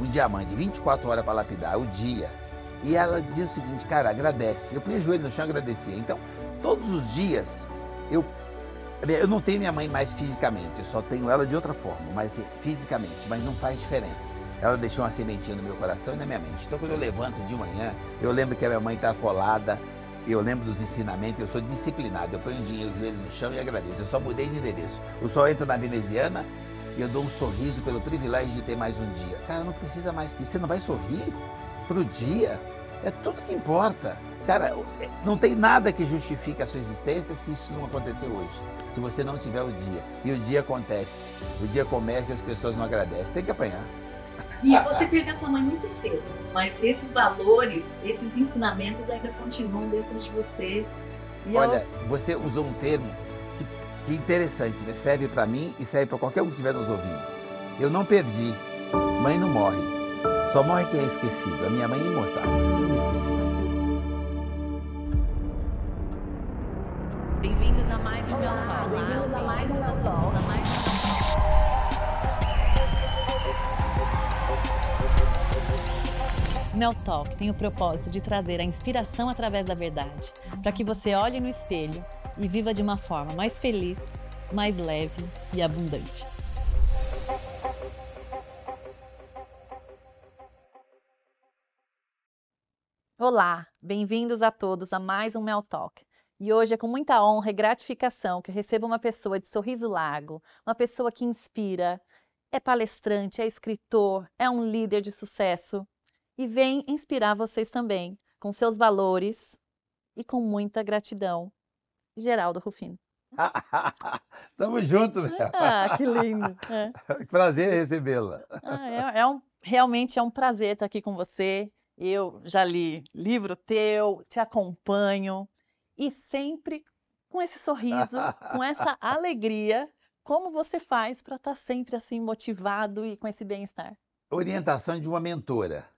um diamante, 24 horas para lapidar, o dia. E ela dizia o seguinte, cara, agradece. Eu punha o joelho no chão e agradecia. Então, todos os dias, eu, eu não tenho minha mãe mais fisicamente, eu só tenho ela de outra forma, mas fisicamente, mas não faz diferença. Ela deixou uma sementinha no meu coração e na minha mente. Então, quando eu levanto de manhã, eu lembro que a minha mãe está colada, eu lembro dos ensinamentos, eu sou disciplinado. Eu ponho o joelho no chão e agradeço. Eu só mudei de endereço. O sol entra na veneziana e eu dou um sorriso pelo privilégio de ter mais um dia. Cara, não precisa mais que isso. Você não vai sorrir pro dia? É tudo que importa. Cara, não tem nada que justifique a sua existência se isso não acontecer hoje. Se você não tiver o dia. E o dia acontece. O dia começa e as pessoas não agradecem. Tem que apanhar. E você perdeu a tua mãe muito cedo, mas esses valores, esses ensinamentos ainda continuam dentro de você. E Olha, você usou um termo que interessante, né? Serve para mim e serve para qualquer um que estiver nos ouvindo. Eu não perdi. Mãe não morre. Só morre quem é esquecido. A minha mãe é imortal. Inesquecível. Bem-vindos a mais um Meu Olá, Talk. bem-vindos a mais um Meu Bem-vindos a Talk. todos a mais Mel Talk tem o propósito de trazer a inspiração através da verdade, para que você olhe no espelho e viva de uma forma mais feliz, mais leve e abundante. Olá, bem-vindos a todos a mais um Mel Talk. E hoje é com muita honra e gratificação que eu recebo uma pessoa de sorriso largo, uma pessoa que inspira, é palestrante, é escritor, é um líder de sucesso e vem inspirar vocês também com seus valores e com muita gratidão. Geraldo Rufino. Tamo junto, meu. Ah, que lindo. É. Que prazer recebê-la. Realmente é um prazer estar aqui com você. Eu já li livro teu, te acompanho e sempre com esse sorriso, com essa alegria, como você faz para estar sempre assim motivado e com esse bem-estar? Orientação de uma mentora.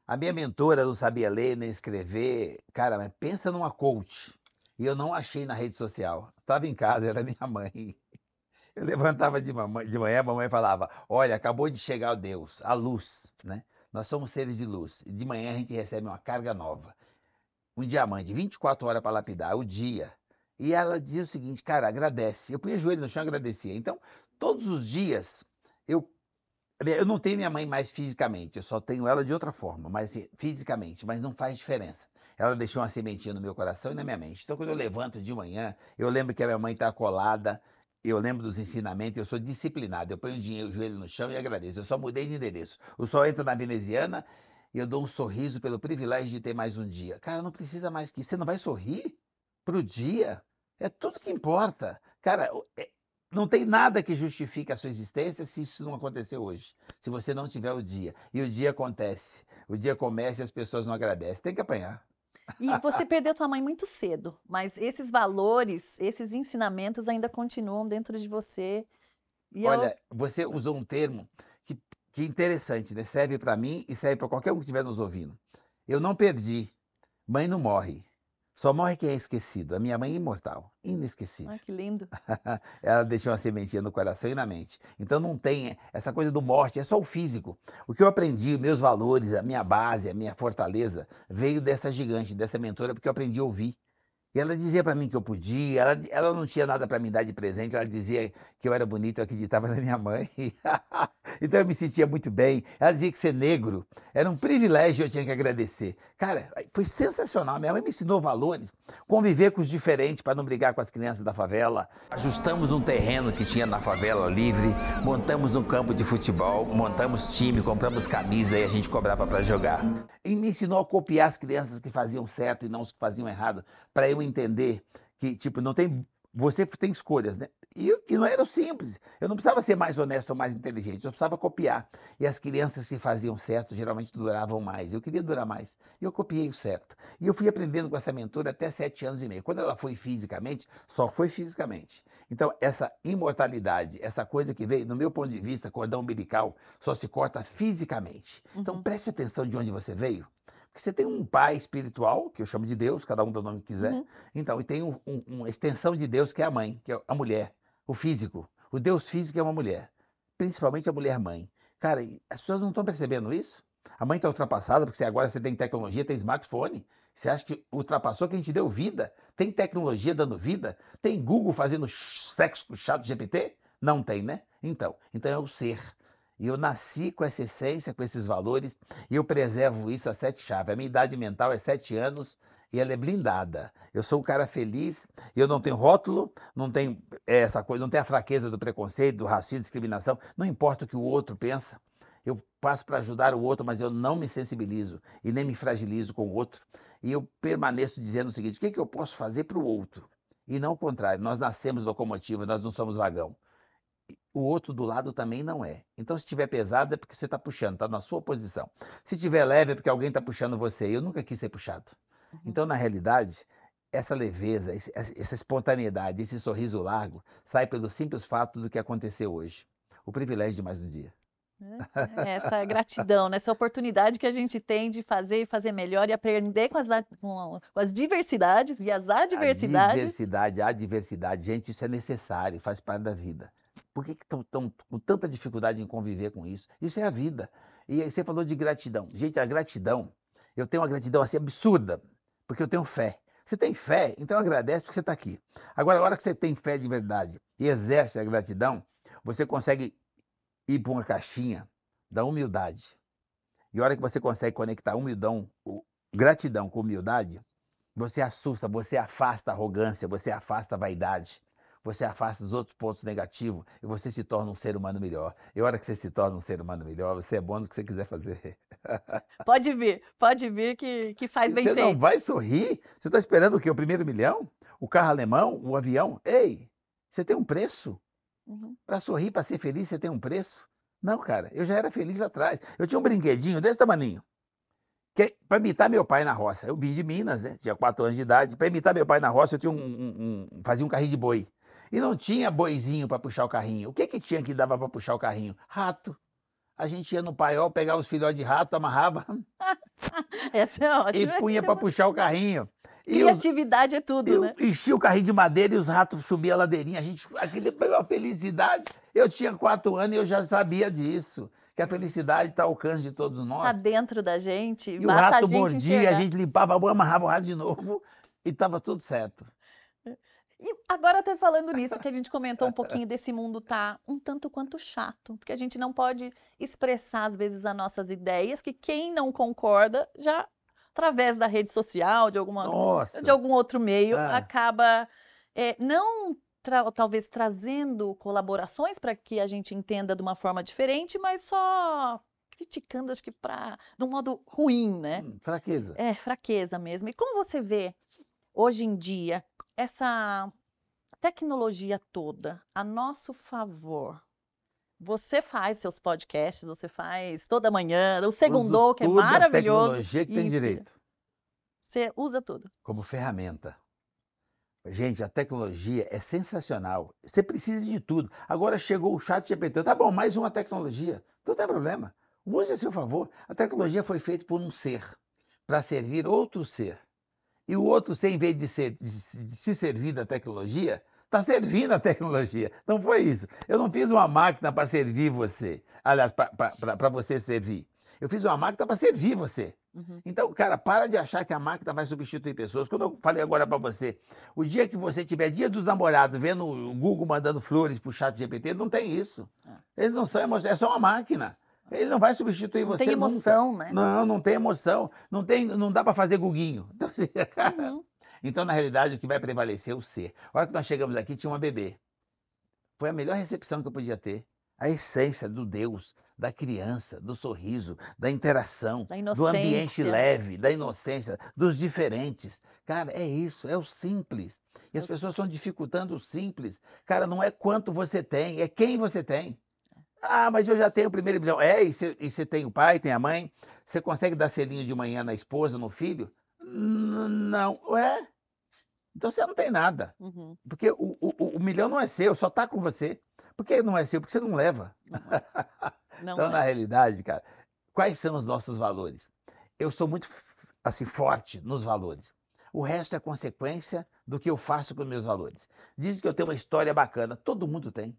A minha mentora não sabia ler nem escrever. Cara, mas pensa numa coach. E eu não achei na rede social. Estava em casa, era minha mãe. Eu levantava de manhã, a mamãe falava: Olha, acabou de chegar o Deus, a luz, né? Nós somos seres de luz. E de manhã a gente recebe uma carga nova. Um diamante, 24 horas para lapidar, o dia. E ela dizia o seguinte, cara, agradece. Eu punha o joelho no chão e agradecia. Então, todos os dias, eu, eu não tenho minha mãe mais fisicamente, eu só tenho ela de outra forma, mas fisicamente, mas não faz diferença. Ela deixou uma sementinha no meu coração e na minha mente. Então, quando eu levanto de manhã, eu lembro que a minha mãe está colada, eu lembro dos ensinamentos, eu sou disciplinado. Eu ponho o joelho no chão e agradeço. Eu só mudei de endereço. O sol entra na veneziana e eu dou um sorriso pelo privilégio de ter mais um dia. Cara, não precisa mais que isso. Você não vai sorrir pro dia? É tudo que importa. Cara, não tem nada que justifique a sua existência se isso não acontecer hoje. Se você não tiver o dia. E o dia acontece. O dia começa e as pessoas não agradecem. Tem que apanhar. E você perdeu tua mãe muito cedo, mas esses valores, esses ensinamentos ainda continuam dentro de você. E eu Olha, você usou um termo que, que interessante, né? Serve para mim e serve para qualquer um que estiver nos ouvindo. Eu não perdi. Mãe não morre. Só morre quem é esquecido. A minha mãe é imortal, Ai, inesquecível. que lindo. Ela deixou uma sementinha no coração e na mente. Então não tem essa coisa do morte, é só o físico. O que eu aprendi, meus valores, a minha base, a minha fortaleza, veio dessa gigante, dessa mentora, porque eu aprendi a ouvir. E ela dizia para mim que eu podia, ela não tinha nada para me dar de presente, ela dizia que eu era bonito, eu acreditava na minha mãe. Então eu me sentia muito bem. Ela dizia que ser negro era um privilégio, eu tinha que agradecer. Cara, foi sensacional. Minha mãe me ensinou valores, conviver com os diferentes para não brigar com as crianças da favela. Ajustamos um terreno que tinha na favela livre, montamos um campo de futebol, montamos time, compramos camisa e a gente cobrava para jogar. E me ensinou a copiar as crianças que faziam certo e não os que faziam errado, para eu entender que, tipo, não tem. Você tem escolhas, né? E não era simples. Eu não precisava ser mais honesto ou mais inteligente, eu precisava copiar. E as crianças que faziam certo geralmente duravam mais. Eu queria durar mais. E eu copiei o certo. E eu fui aprendendo com essa mentora até 7 anos e meio. Quando ela foi fisicamente, só foi fisicamente. Então, essa imortalidade, essa coisa que veio, no meu ponto de vista, cordão umbilical, só se corta fisicamente. Então, preste atenção de onde você veio. Porque você tem um pai espiritual, que eu chamo de Deus, cada um dá o nome que quiser. Uhum. Então, e tem uma extensão de Deus, que é a mãe, que é a mulher, o físico. O Deus físico é uma mulher, principalmente a mulher mãe. Cara, as pessoas não estão percebendo isso? A mãe está ultrapassada, porque agora você tem tecnologia, tem smartphone. Você acha que ultrapassou quem te deu vida? Tem tecnologia dando vida? Tem Google fazendo sexo com o chat GPT? Não tem, né? Então é o ser. E eu nasci com essa essência, com esses valores, e eu preservo isso a 7 chaves. A minha idade mental é 7 anos e ela é blindada. Eu sou um cara feliz, eu não tenho rótulo, não tenho essa coisa, não tenho a fraqueza do preconceito, do racismo, discriminação. Não importa o que o outro pensa. Eu passo para ajudar o outro, mas eu não me sensibilizo e nem me fragilizo com o outro. E eu permaneço dizendo o seguinte: o que é que eu posso fazer para o outro? E não o contrário. Nós nascemos locomotiva, nós não somos vagão. O outro do lado também não é. Então, se estiver pesado, é porque você está puxando, está na sua posição. Se estiver leve, é porque alguém está puxando você. Eu nunca quis ser puxado. Então, na realidade, essa leveza, essa espontaneidade, esse sorriso largo, sai pelo simples fato do que aconteceu hoje. O privilégio de mais um dia. Essa gratidão, né? Essa oportunidade que a gente tem de fazer e fazer melhor e aprender com as diversidades e as adversidades. A adversidade, gente, isso é necessário, faz parte da vida. Por que estão com tanta dificuldade em conviver com isso? Isso é a vida. E aí você falou de gratidão. Gente, a gratidão, eu tenho uma gratidão assim absurda, porque eu tenho fé. Você tem fé, então agradece porque você está aqui. Agora, a hora que você tem fé de verdade e exerce a gratidão, você consegue ir para uma caixinha da humildade. E a hora que você consegue conectar gratidão com humildade, você assusta, você afasta a arrogância, você afasta a vaidade, você afasta os outros pontos negativos e você se torna um ser humano melhor. E a hora que você se torna um ser humano melhor, você é bom no que você quiser fazer. Pode vir que faz bem Você feito. não vai sorrir? Você está esperando o quê? O primeiro milhão? O carro alemão? O avião? Ei, você tem um preço? Para sorrir, para ser feliz, você tem um preço? Não, cara, eu já era feliz lá atrás. Eu tinha um brinquedinho desse tamaninho, para imitar meu pai na roça. Eu vim de Minas, né? Tinha 4 anos de idade. Para imitar meu pai na roça, eu tinha fazia um carrinho de boi. E não tinha boizinho para puxar o carrinho. O que tinha que dava para puxar o carrinho? Rato. A gente ia no paiol, pegava os filhotes de rato, amarrava Essa é ótima. e punha para puxar o carrinho. Criatividade é tudo, né? Enchia o carrinho de madeira e os ratos subiam a ladeirinha. Aquilo foi uma felicidade. Eu tinha 4 anos e eu já sabia disso. Que a felicidade está ao alcance de todos nós. Está dentro da gente. E o rato mordia, a gente limpava a boca, amarrava o rato de novo e estava tudo certo. E agora até falando nisso, que a gente comentou um pouquinho desse mundo tá um tanto quanto chato, porque a gente não pode expressar às vezes as nossas ideias, que quem não concorda já através da rede social, de algum outro meio, acaba não talvez trazendo colaborações para que a gente entenda de uma forma diferente, mas só criticando, acho que de um modo ruim, né? Fraqueza. É, fraqueza mesmo. E como você vê hoje em dia essa tecnologia toda a nosso favor? Você faz seus podcasts, você faz toda manhã, o Segundou, que é maravilhoso. A tecnologia que tem direito. Você usa tudo. Como ferramenta. Gente, a tecnologia é sensacional. Você precisa de tudo. Agora chegou o chat GPT. Tá bom, mais uma tecnologia. Não tem problema. Use a seu favor. A tecnologia foi feita por um ser, para servir outro ser. E o outro ser, em vez de se servir da tecnologia, está servindo a tecnologia. Não foi isso. Eu não fiz uma máquina para servir você. Aliás, para você servir. Eu fiz uma máquina para servir você. Então, cara, para de achar que a máquina vai substituir pessoas. Quando eu falei agora para você, o dia que você tiver Dia dos Namorados, vendo o Google mandando flores pro chat GPT, não tem isso. Eles não são emocionais, é só uma máquina. Ele não vai substituir você nunca. Não tem emoção, né? Não tem emoção. Não dá para fazer guguinho. Então, na realidade, o que vai prevalecer é o ser. A hora que nós chegamos aqui, tinha uma bebê. Foi a melhor recepção que eu podia ter. A essência do Deus, da criança, do sorriso, da interação, do ambiente leve, da inocência, dos diferentes. Cara, é isso, é o simples. E as pessoas estão dificultando o simples. Cara, não é quanto você tem, é quem você tem. Ah, mas eu já tenho o primeiro milhão. E você tem o pai, tem a mãe. Você consegue dar selinho de manhã na esposa, no filho? Não. Ué? Então você não tem nada. Porque o milhão não é seu, só está com você. Por que não é seu? Porque você não leva. Então, na realidade, cara, quais são os nossos valores? Eu sou muito assim, forte nos valores. O resto é consequência do que eu faço com meus valores. Dizem que eu tenho uma história bacana. Todo mundo tem.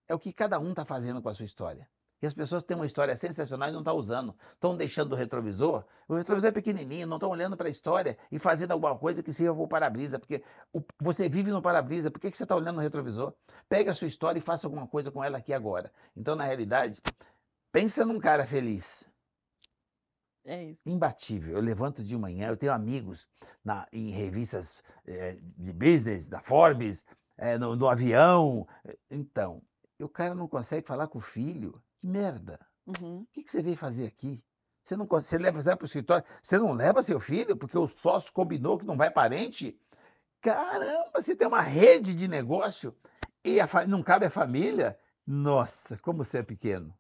É o que cada um está fazendo com a sua história. E as pessoas têm uma história sensacional e não estão usando. Estão deixando o retrovisor é pequenininho, não estão olhando para a história e fazendo alguma coisa que sirva para o para-brisa, porque você vive no para-brisa, por que você está olhando no retrovisor? Pega a sua história e faça alguma coisa com ela aqui agora. Então, na realidade, pensa num cara feliz. É isso. Imbatível. Eu levanto de manhã, eu tenho amigos em revistas de business, da Forbes, no avião. Então, o cara não consegue falar com o filho. Que merda. Uhum. O que você veio fazer aqui? Você não consegue, você leva para o escritório, você não leva seu filho porque o sócio combinou que não vai parente? Caramba, você tem uma rede de negócio e não cabe a família? Nossa, como você é pequeno.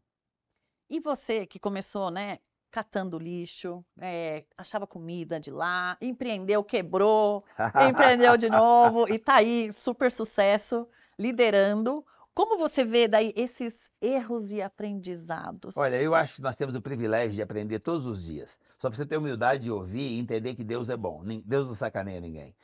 E você que começou, né, catando lixo, achava comida de lá, empreendeu, quebrou, empreendeu de novo e tá aí, super sucesso, liderando. Como você vê daí esses erros e aprendizados? Olha, eu acho que nós temos o privilégio de aprender todos os dias. Só precisa ter humildade de ouvir e entender que Deus é bom. Deus não sacaneia ninguém.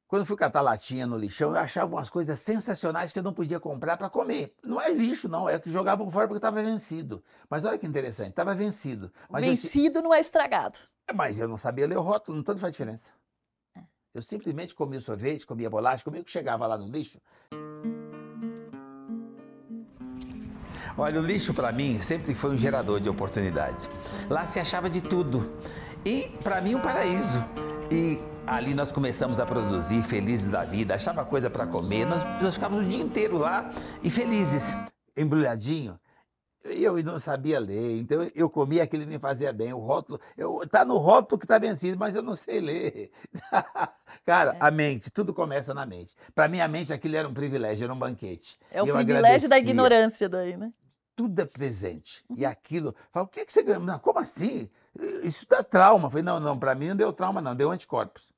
Quando eu fui catar latinha no lixão, eu achava umas coisas sensacionais que eu não podia comprar para comer. Não é lixo, não, é que jogavam fora porque estava vencido. Mas olha que interessante, estava vencido. Vencido não é estragado. Mas eu não sabia ler o rótulo, não tanto faz diferença. Eu simplesmente comia o sorvete, comia bolacha, comia o que chegava lá no lixo. Olha, o lixo para mim sempre foi um gerador de oportunidade. Lá se achava de tudo. E para mim um paraíso. E ali nós começamos a produzir, felizes da vida, achava coisa para comer. Nós ficávamos o dia inteiro lá e felizes, embrulhadinho. E eu não sabia ler, então eu comia aquilo que me fazia bem. O rótulo, tá no rótulo que tá vencido, mas eu não sei ler. Cara, a mente, tudo começa na mente. Para mim, a mente, aquilo era um privilégio, era um banquete. É o E eu privilégio da agradecia. ignorância daí, né? Tudo é presente. E aquilo, fala, o que você ganhou? Não, como assim? Isso dá trauma. Eu falei, não, para mim não deu trauma, não, deu anticorpos.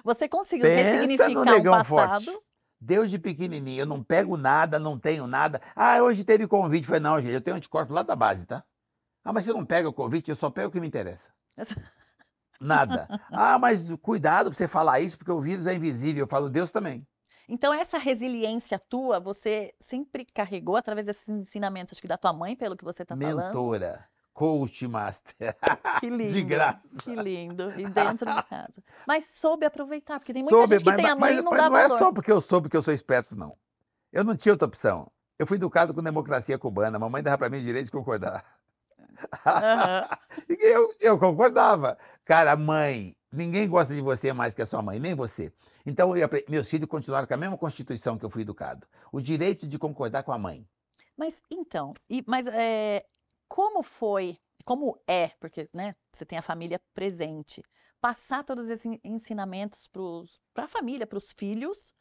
Você conseguiu Pensa no ressignificar um negão passado. forte. Deus de pequenininho, eu não pego nada, não tenho nada. Ah, hoje teve convite. Eu falei, não, gente, eu tenho anticorpos lá da base, tá? Ah, mas você não pega o convite, eu só pego o que me interessa. Nada. Ah, mas cuidado pra você falar isso, porque o vírus é invisível. Eu falo, Deus também. Então, essa resiliência tua, você sempre carregou através desses ensinamentos, acho que da tua mãe, pelo que você está falando? Mentora, coach master. Que lindo. De graça. Que lindo. E dentro de casa. Mas soube aproveitar, porque tem muita gente que tem a mãe e não dá não é valor. só porque eu soube que eu sou esperto, não. Eu não tinha outra opção. Eu fui educado com democracia cubana. A mamãe dava para mim o direito de concordar. Uhum. Eu concordava. Cara, mãe, ninguém gosta de você mais que a sua mãe, nem você. Então, meus filhos continuaram com a mesma constituição que eu fui educado. O direito de concordar com a mãe. Mas então, como foi, como é, porque né, você tem a família presente, passar todos esses ensinamentos para a família, para os filhos,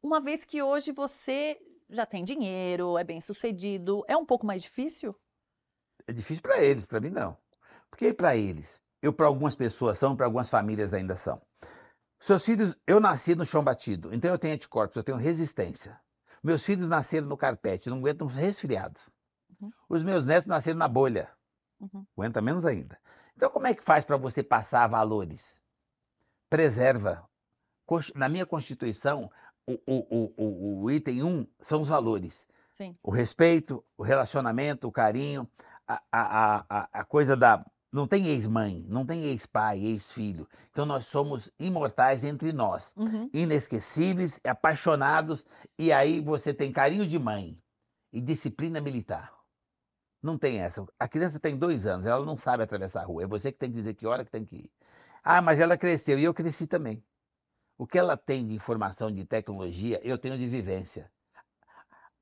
uma vez que hoje você já tem dinheiro, é bem-sucedido, é um pouco mais difícil? É difícil para eles, para mim não. Porque para eles, para algumas pessoas são, para algumas famílias ainda são. Seus filhos, eu nasci no chão batido, então eu tenho anticorpos, eu tenho resistência. Meus filhos nasceram no carpete, não aguentam resfriado. Uhum. Os meus netos nasceram na bolha, aguenta menos ainda. Então como é que faz para você passar valores? Preserva. Na minha Constituição, o item 1 são os valores. Sim. O respeito, o relacionamento, o carinho, a coisa da... Não tem ex-mãe, não tem ex-pai, ex-filho. Então nós somos imortais entre nós. Inesquecíveis, apaixonados. E aí você tem carinho de mãe e disciplina militar. Não tem essa. A criança tem 2 anos, ela não sabe atravessar a rua. É você que tem que dizer que hora que tem que ir. Ah, mas ela cresceu e eu cresci também. O que ela tem de informação, de tecnologia, eu tenho de vivência.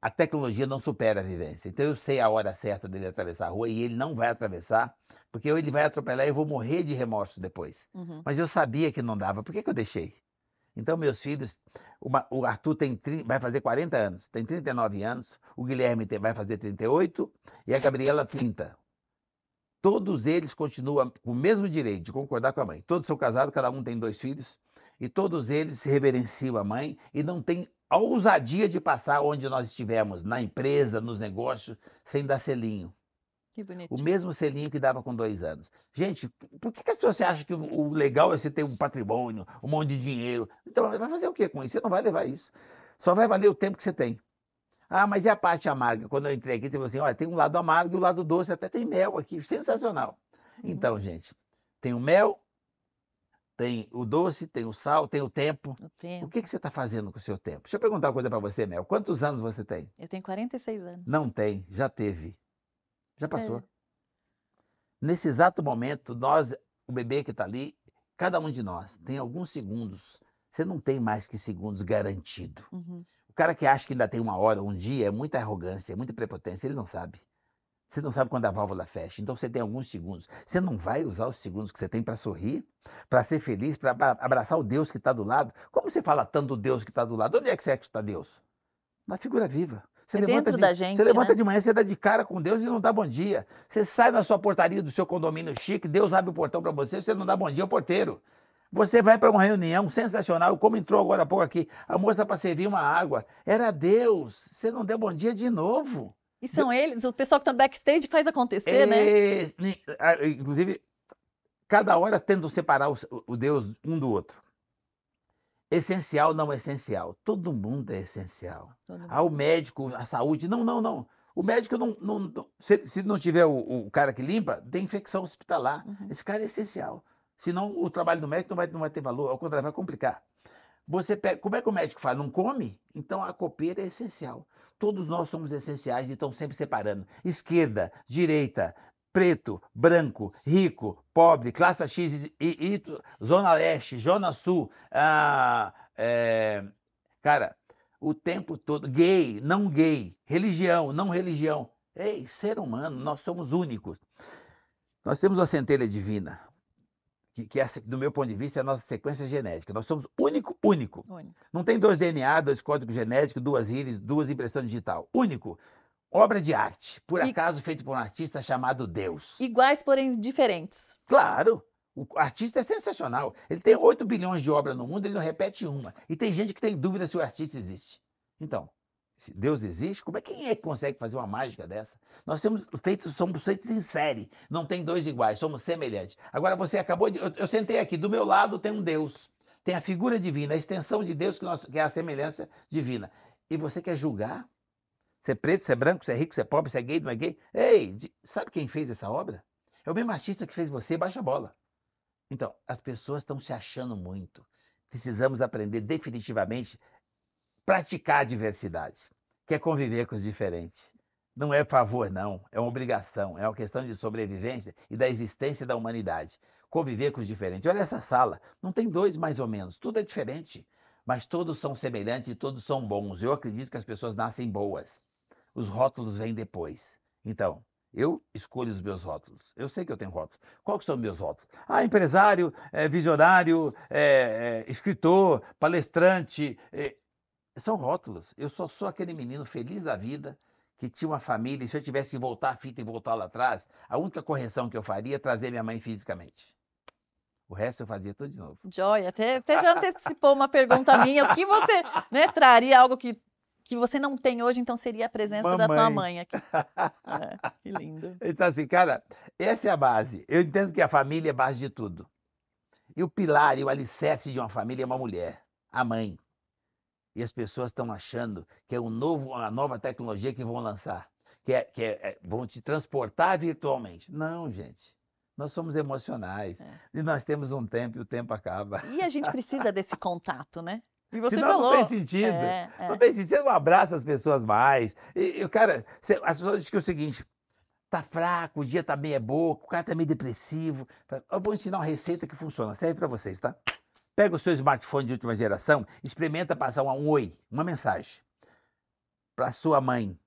A tecnologia não supera a vivência. Então eu sei a hora certa dele atravessar a rua e ele não vai atravessar, porque ou ele vai atropelar e eu vou morrer de remorso depois. Mas eu sabia que não dava, por que eu deixei? Então meus filhos, o Arthur vai fazer 40 anos, tem 39 anos, o Guilherme vai fazer 38 e a Gabriela 30. Todos eles continuam com o mesmo direito de concordar com a mãe. Todos são casados, cada um tem 2 filhos. E todos eles reverenciam a mãe e não tem a ousadia de passar onde nós estivermos, na empresa, nos negócios, sem dar selinho. Que bonitinho. O mesmo selinho que dava com 2 anos. Gente, por que as pessoas acham que o legal é você ter um patrimônio, um monte de dinheiro? Então, vai fazer o que com isso? Você não vai levar isso. Só vai valer o tempo que você tem. Ah, mas e a parte amarga? Quando eu entrei aqui, você falou assim, olha, tem um lado amargo e o lado doce, até tem mel aqui, sensacional. Uhum. Então, gente, tem o mel, tem o doce, tem o sal, tem o tempo. O O que tempo. que você está fazendo com o seu tempo? Deixa eu perguntar uma coisa para você, Mel. Quantos anos você tem? Eu tenho 46 anos. Não tem, já teve, já É. passou. Nesse exato momento, nós, o bebê que está ali, cada um de nós tem alguns segundos. Você não tem mais que segundos garantido. Uhum. O cara que acha que ainda tem uma hora, um dia, é muita arrogância, é muita prepotência, ele não sabe. Você não sabe quando a válvula fecha. Então você tem alguns segundos. Você não vai usar os segundos que você tem para sorrir, para ser feliz, para abraçar o Deus que está do lado. Como você fala tanto do Deus que está do lado? Onde é que você acha que está Deus? Na figura viva. É dentro da Você gente, levanta né? de manhã, você dá de cara com Deus e não dá bom dia. Você sai na sua portaria do seu condomínio chique, Deus abre o portão para você, você não dá bom dia ao porteiro. Você vai para uma reunião sensacional, como entrou agora há pouco aqui, a moça para servir uma água. Era Deus. Você não deu bom dia de novo. E são eles, o pessoal que tá no backstage que faz acontecer, né? Inclusive, cada hora tentam separar o Deus um do outro. Essencial não é essencial. Todo mundo é essencial. Todo mundo. Ah, o médico, a saúde. Não, não, não. O médico se não tiver o cara que limpa, tem infecção hospitalar. Uhum. Esse cara é essencial. Senão o trabalho do médico não vai ter valor, ao contrário, vai complicar. Você pega, como é que o médico faz? Não come? Então a copeira é essencial. Todos nós somos essenciais e estão sempre separando. Esquerda, direita, preto, branco, rico, pobre, classe X, zona leste, zona sul. Cara, o tempo todo. Gay, não gay. Religião, não religião. Ei, ser humano, nós somos únicos. Nós temos uma centelha divina que do meu ponto de vista, é a nossa sequência genética. Nós somos único, único. Único. Não tem 2 DNA, 2 códigos genéticos, 2 íris, 2 impressões digital. Único. Obra de arte, por acaso feito por um artista chamado Deus. Iguais, porém diferentes. Claro, o artista é sensacional. Ele tem 8 bilhões de obras no mundo, ele não repete uma. E tem gente que tem dúvida se o artista existe. Então, se Deus existe, quem é que consegue fazer uma mágica dessa? Nós somos feitos em série, não tem 2 iguais, somos semelhantes. Agora você acabou de. Eu sentei aqui, do meu lado tem um Deus, tem a figura divina, a extensão de Deus que é a semelhança divina. E você quer julgar? Se é preto, se é branco, se é rico, se é pobre, se é gay, não é gay? Ei, sabe quem fez essa obra? É o mesmo artista que fez você, baixa a bola. Então, as pessoas estão se achando muito. Precisamos aprender definitivamente praticar a diversidade, que é conviver com os diferentes. Não é favor, não. É uma obrigação. É uma questão de sobrevivência e da existência da humanidade. Conviver com os diferentes. Olha essa sala. Não tem 2 mais ou menos. Tudo é diferente. Mas todos são semelhantes e todos são bons. Eu acredito que as pessoas nascem boas. Os rótulos vêm depois. Então, eu escolho os meus rótulos. Eu sei que eu tenho rótulos. Quais são os meus rótulos? Ah, empresário, visionário, escritor, palestrante. São rótulos. Eu só sou aquele menino feliz da vida que tinha uma família e se eu tivesse que voltar a fita e voltar lá atrás, a única correção que eu faria é trazer minha mãe fisicamente. O resto eu fazia tudo de novo. Joia, até já antecipou uma pergunta minha. O que você, né, traria algo que você não tem hoje, então seria a presença da tua mãe aqui. Que lindo. Então assim, cara, essa é a base. Eu entendo que a família é a base de tudo. E o pilar e o alicerce de uma família é uma mulher, a mãe. E as pessoas estão achando que é uma nova tecnologia que vão lançar, vão te transportar virtualmente. Não, gente. Nós somos emocionais. E nós temos um tempo e o tempo acaba. E a gente precisa desse contato, né? E você Senão falou. Não tem sentido. Não tem sentido. Você não abraça as pessoas mais. Cara, as pessoas dizem que é o seguinte: tá fraco, o dia tá meio boca, o cara tá meio depressivo. Eu vou ensinar uma receita que funciona. Serve para vocês, tá? Pega o seu smartphone de última geração, experimenta passar um oi, uma mensagem para sua mãe.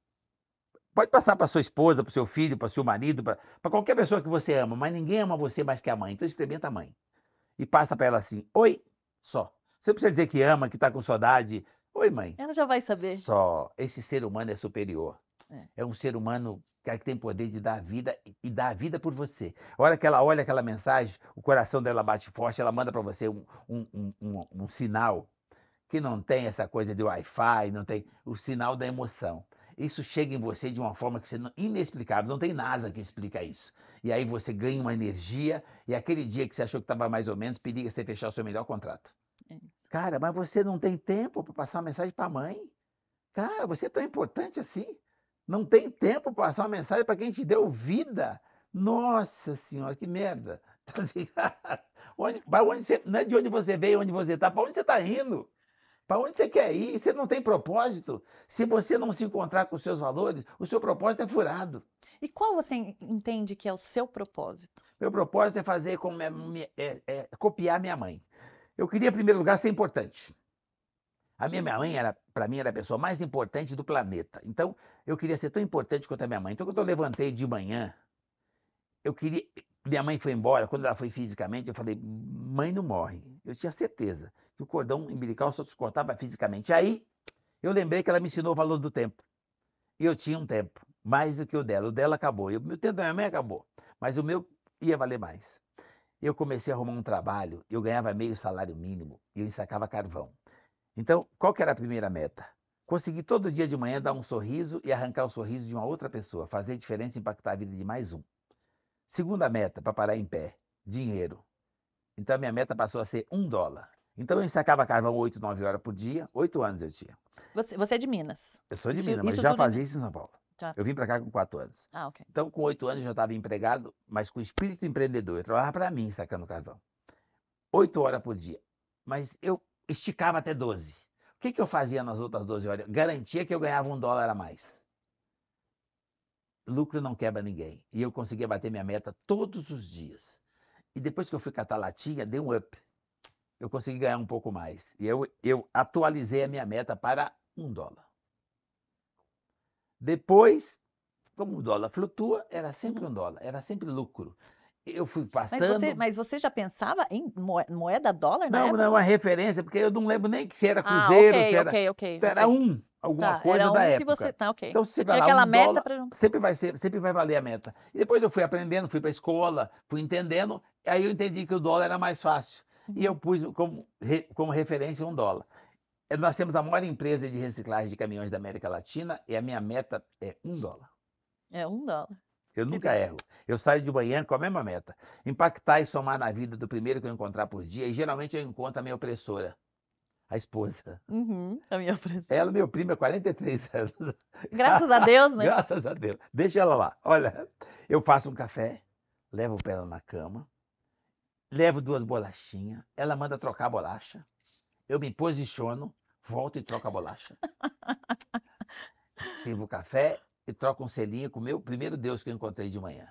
Pode passar para sua esposa, para o seu filho, para o seu marido, para qualquer pessoa que você ama, mas ninguém ama você mais que a mãe. Então experimenta a mãe. E passa para ela assim, oi, só. Você precisa dizer que ama, que está com saudade. Oi, mãe. Ela já vai saber. Só. Esse ser humano é superior. É um ser humano que tem poder de dar vida e dar a vida por você. A hora que ela olha aquela mensagem, o coração dela bate forte, ela manda para você um sinal que não tem essa coisa de Wi-Fi, não tem o sinal da emoção. Isso chega em você de uma forma que você inexplicável, não tem NASA que explica isso. E aí você ganha uma energia e aquele dia que você achou que estava mais ou menos, periga você fechar o seu melhor contrato. Cara, mas você não tem tempo para passar uma mensagem para a mãe? Cara, você é tão importante assim? Não tem tempo para passar uma mensagem para quem te deu vida? Nossa senhora, que merda. Então, assim, pra onde você, não é de onde você veio, onde você está, para onde você está indo? Para onde você quer ir? Você não tem propósito. Se você não se encontrar com os seus valores, o seu propósito é furado. E qual você entende que é o seu propósito? Meu propósito é fazer como copiar minha mãe. Eu queria, em primeiro lugar, ser importante. A minha mãe era, para mim, era a pessoa mais importante do planeta. Então, eu queria ser tão importante quanto a minha mãe. Então, quando eu levantei de manhã, eu queria. Minha mãe foi embora, quando ela foi fisicamente, eu falei: mãe não morre. Eu tinha certeza que o cordão umbilical só se cortava fisicamente. Aí, eu lembrei que ela me ensinou o valor do tempo. E eu tinha um tempo, mais do que o dela. O dela acabou. O meu tempo da minha mãe acabou. Mas o meu ia valer mais. Eu comecei a arrumar um trabalho, eu ganhava meio salário mínimo e eu ensacava carvão. Então, qual que era a primeira meta? Conseguir todo dia de manhã dar um sorriso e arrancar o sorriso de uma outra pessoa, fazer diferença e impactar a vida de mais um. Segunda meta, para parar em pé, dinheiro. Então, a minha meta passou a ser $1. Então, eu ensacava carvão 8, 9 horas por dia, 8 anos eu tinha. Você é de Minas? Eu sou de Isso, Minas, mas isso já tudo em fazia Minas. isso em São Paulo. Já. Eu vim para cá com 4 anos. Ah, ok. Então, com 8 anos, eu já estava empregado, mas com espírito empreendedor. Eu trabalhava para mim, sacando carvão. 8 horas por dia. Mas eu esticava até 12. O que eu fazia nas outras 12 horas? Garantia que eu ganhava $1 a mais. Lucro não quebra ninguém. E eu conseguia bater minha meta todos os dias. E depois que eu fui catar latinha, deu um up. Eu consegui ganhar um pouco mais. E eu atualizei a minha meta para $1. Depois, como o dólar flutua, era sempre $1. Era sempre lucro. Eu fui passando. Mas você já pensava em moeda dólar na Não, não é época? uma referência, porque eu não lembro nem que se era Ah, cruzeiro, se era. ok. Era alguma Tá, coisa era da um que você. época. Tá, ok. Então, se você Você vai tinha lá, aquela $1, meta para. sempre vai valer a meta. E depois eu fui aprendendo, fui para a escola, fui entendendo, aí eu entendi que o dólar era mais fácil. E eu pus como referência $1. Nós temos a maior empresa de reciclagem de caminhões da América Latina e a minha meta é $1. É $1. Eu Que nunca erro. Eu saio de manhã com a mesma meta. Impactar e somar na vida do primeiro que eu encontrar por dia. E geralmente eu encontro a minha opressora, a esposa. Uhum, a minha pressão. Ela, meu primo, é 43 anos. Graças a Deus, né? Graças a Deus. Deixa ela lá. Olha, eu faço um café, levo pra ela na cama, levo 2 bolachinhas, ela manda trocar a bolacha, eu me posiciono, volto e troco a bolacha. Sirvo o café e troco um selinho com o meu primeiro Deus que eu encontrei de manhã.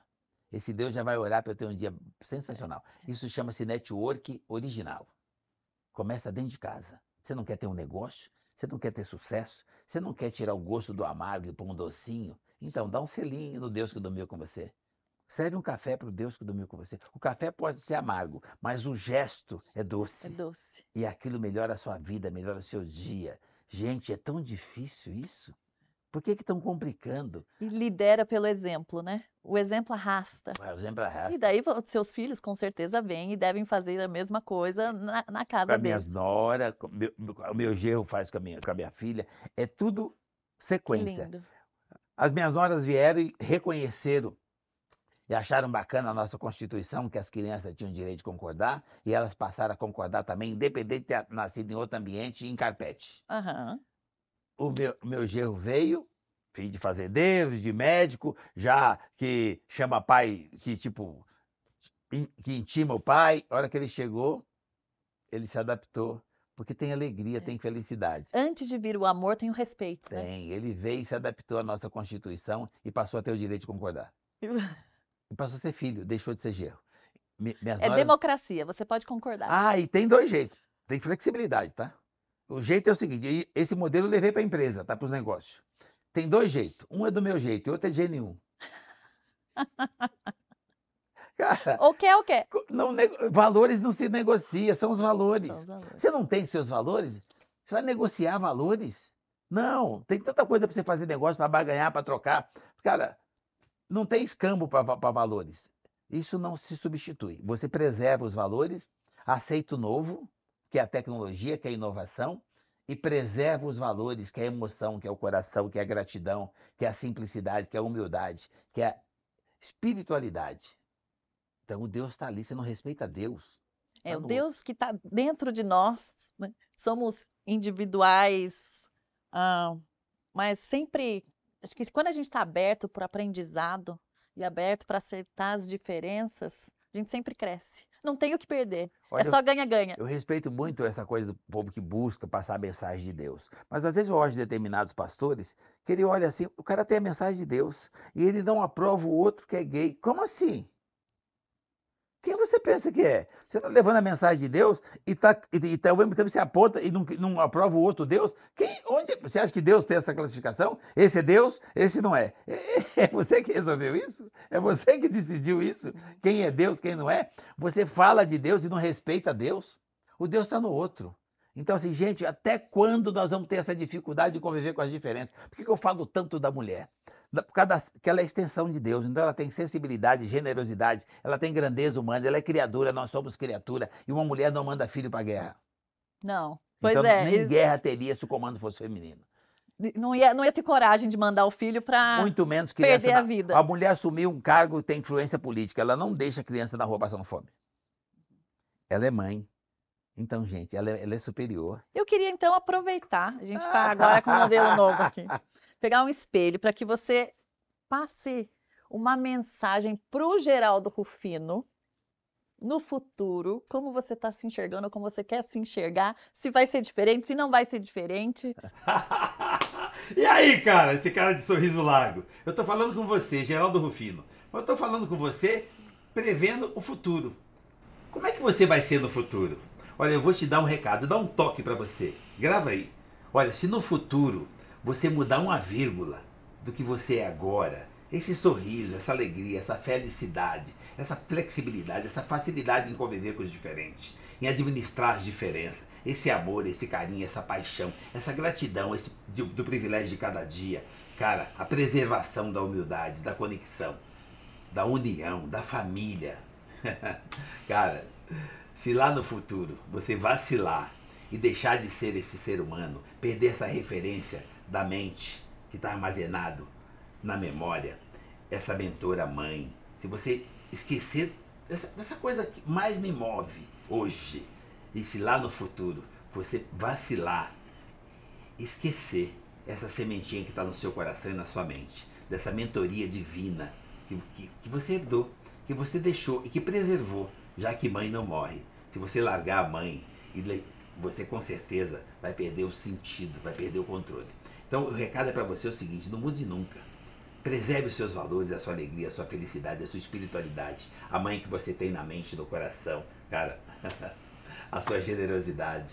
Esse Deus já vai orar para eu ter um dia sensacional. Isso chama-se network original. Começa dentro de casa. Você não quer ter um negócio? Você não quer ter sucesso? Você não quer tirar o gosto do amargo e pôr um docinho? Então, dá um selinho no Deus que dormiu com você. Serve um café para o Deus que dormiu com você. O café pode ser amargo, mas o gesto é doce. É doce. E aquilo melhora a sua vida, melhora o seu dia. Gente, é tão difícil isso? Por que estão complicando? E lidera pelo exemplo, né? O exemplo arrasta. O exemplo arrasta. E daí seus filhos com certeza vêm e devem fazer a mesma coisa na Com casa as minhas deles. noras, o meu genro faz com a minha filha. É tudo Que sequência. lindo. As minhas noras vieram e reconheceram e acharam bacana a nossa Constituição, que as crianças tinham direito de concordar, e elas passaram a concordar também, independente de ter nascido em outro ambiente, em carpete. Aham. O meu genro veio, filho de fazendeiro, de médico, já que chama pai, que tipo, que intima o pai. A hora que ele chegou, ele se adaptou, porque tem alegria, tem felicidade. Antes de vir o amor, tem o respeito, né? Tem, ele veio e se adaptou à nossa Constituição e passou a ter o direito de concordar. E passou a ser filho, deixou de ser genro. Minhas É noras... democracia, você pode concordar. Ah, e tem 2 jeitos. Tem flexibilidade, tá? O jeito é o seguinte, esse modelo eu levei para a empresa, tá? Para os negócios. Tem 2 jeitos. Um é do meu jeito e outro é de jeito nenhum. Cara, O quê? não, valores não se negocia, são os valores. São os valores. Você não tem seus valores? Você vai negociar valores? Não, tem tanta coisa para você fazer negócio, para barganhar, para trocar. Cara, não tem escambo para valores. Isso não se substitui. Você preserva os valores, aceita o novo, que é a tecnologia, que é a inovação, e preserva os valores, que é a emoção, que é o coração, que é a gratidão, que é a simplicidade, que é a humildade, que é a espiritualidade. Então, o Deus está ali, você não respeita Deus. É Tá o no Deus que está dentro de nós, né? Somos individuais, Mas sempre, acho que quando a gente está aberto para o aprendizado e aberto para aceitar as diferenças, a gente sempre cresce. Não tem o que perder. É Olha, só ganha-ganha. eu respeito muito essa coisa do povo que busca passar a mensagem de Deus. Mas às vezes eu olho de determinados pastores que ele olha assim, o cara tem a mensagem de Deus e ele não aprova o outro que é gay. Como assim? Quem você pensa que é? Você está levando a mensagem de Deus e ao mesmo tempo você aponta e não aprova o outro Deus? Onde, você acha que Deus tem essa classificação? Esse é Deus, esse não é. É você que resolveu isso? É você que decidiu isso? Quem é Deus, quem não é? Você fala de Deus e não respeita Deus? O Deus está no outro. Então, assim, gente, até quando nós vamos ter essa dificuldade de conviver com as diferenças? Por que eu falo tanto da mulher? Por causa que ela é a extensão de Deus, então ela tem sensibilidade, generosidade, ela tem grandeza humana, ela é criadora, nós somos criatura, e uma mulher não manda filho para a guerra. Não. Pois Então é, nem guerra teria se o comando fosse feminino. não ia ter coragem de mandar o filho para Muito menos criança. perder a vida. A mulher assumiu um cargo e tem influência política, ela não deixa a criança na rua passando fome. Ela é mãe. Então, gente, ela é superior. Eu queria então aproveitar, a gente está agora com um modelo novo aqui, pegar um espelho para que você passe uma mensagem para o Geraldo Rufino no futuro, como você está se enxergando, como você quer se enxergar, se vai ser diferente, se não vai ser diferente. E aí, cara, esse cara de sorriso largo? Eu tô falando com você, Geraldo Rufino. Eu tô falando com você prevendo o futuro. Como é que você vai ser no futuro? Olha, eu vou te dar um recado, dar um toque para você. Grava aí. Olha, se no futuro você mudar uma vírgula do que você é agora, esse sorriso, essa alegria, essa felicidade, essa flexibilidade, essa facilidade em conviver com os diferentes, em administrar as diferenças, esse amor, esse carinho, essa paixão, essa gratidão, do privilégio de cada dia, cara, a preservação da humildade, da conexão, da união, da família. Cara, se lá no futuro você vacilar e deixar de ser esse ser humano, perder essa referência da mente que está armazenado na memória, essa mentora mãe, se você esquecer dessa coisa que mais me move hoje, e se lá no futuro você vacilar, esquecer essa sementinha que está no seu coração e na sua mente, dessa mentoria divina que você herdou, que você deixou e que preservou, já que mãe não morre. Se você largar a mãe, você com certeza vai perder o sentido, vai perder o controle. Então o recado é para você o seguinte: não mude nunca. Preserve os seus valores, a sua alegria, a sua felicidade, a sua espiritualidade, a mãe que você tem na mente, no coração, cara, a sua generosidade.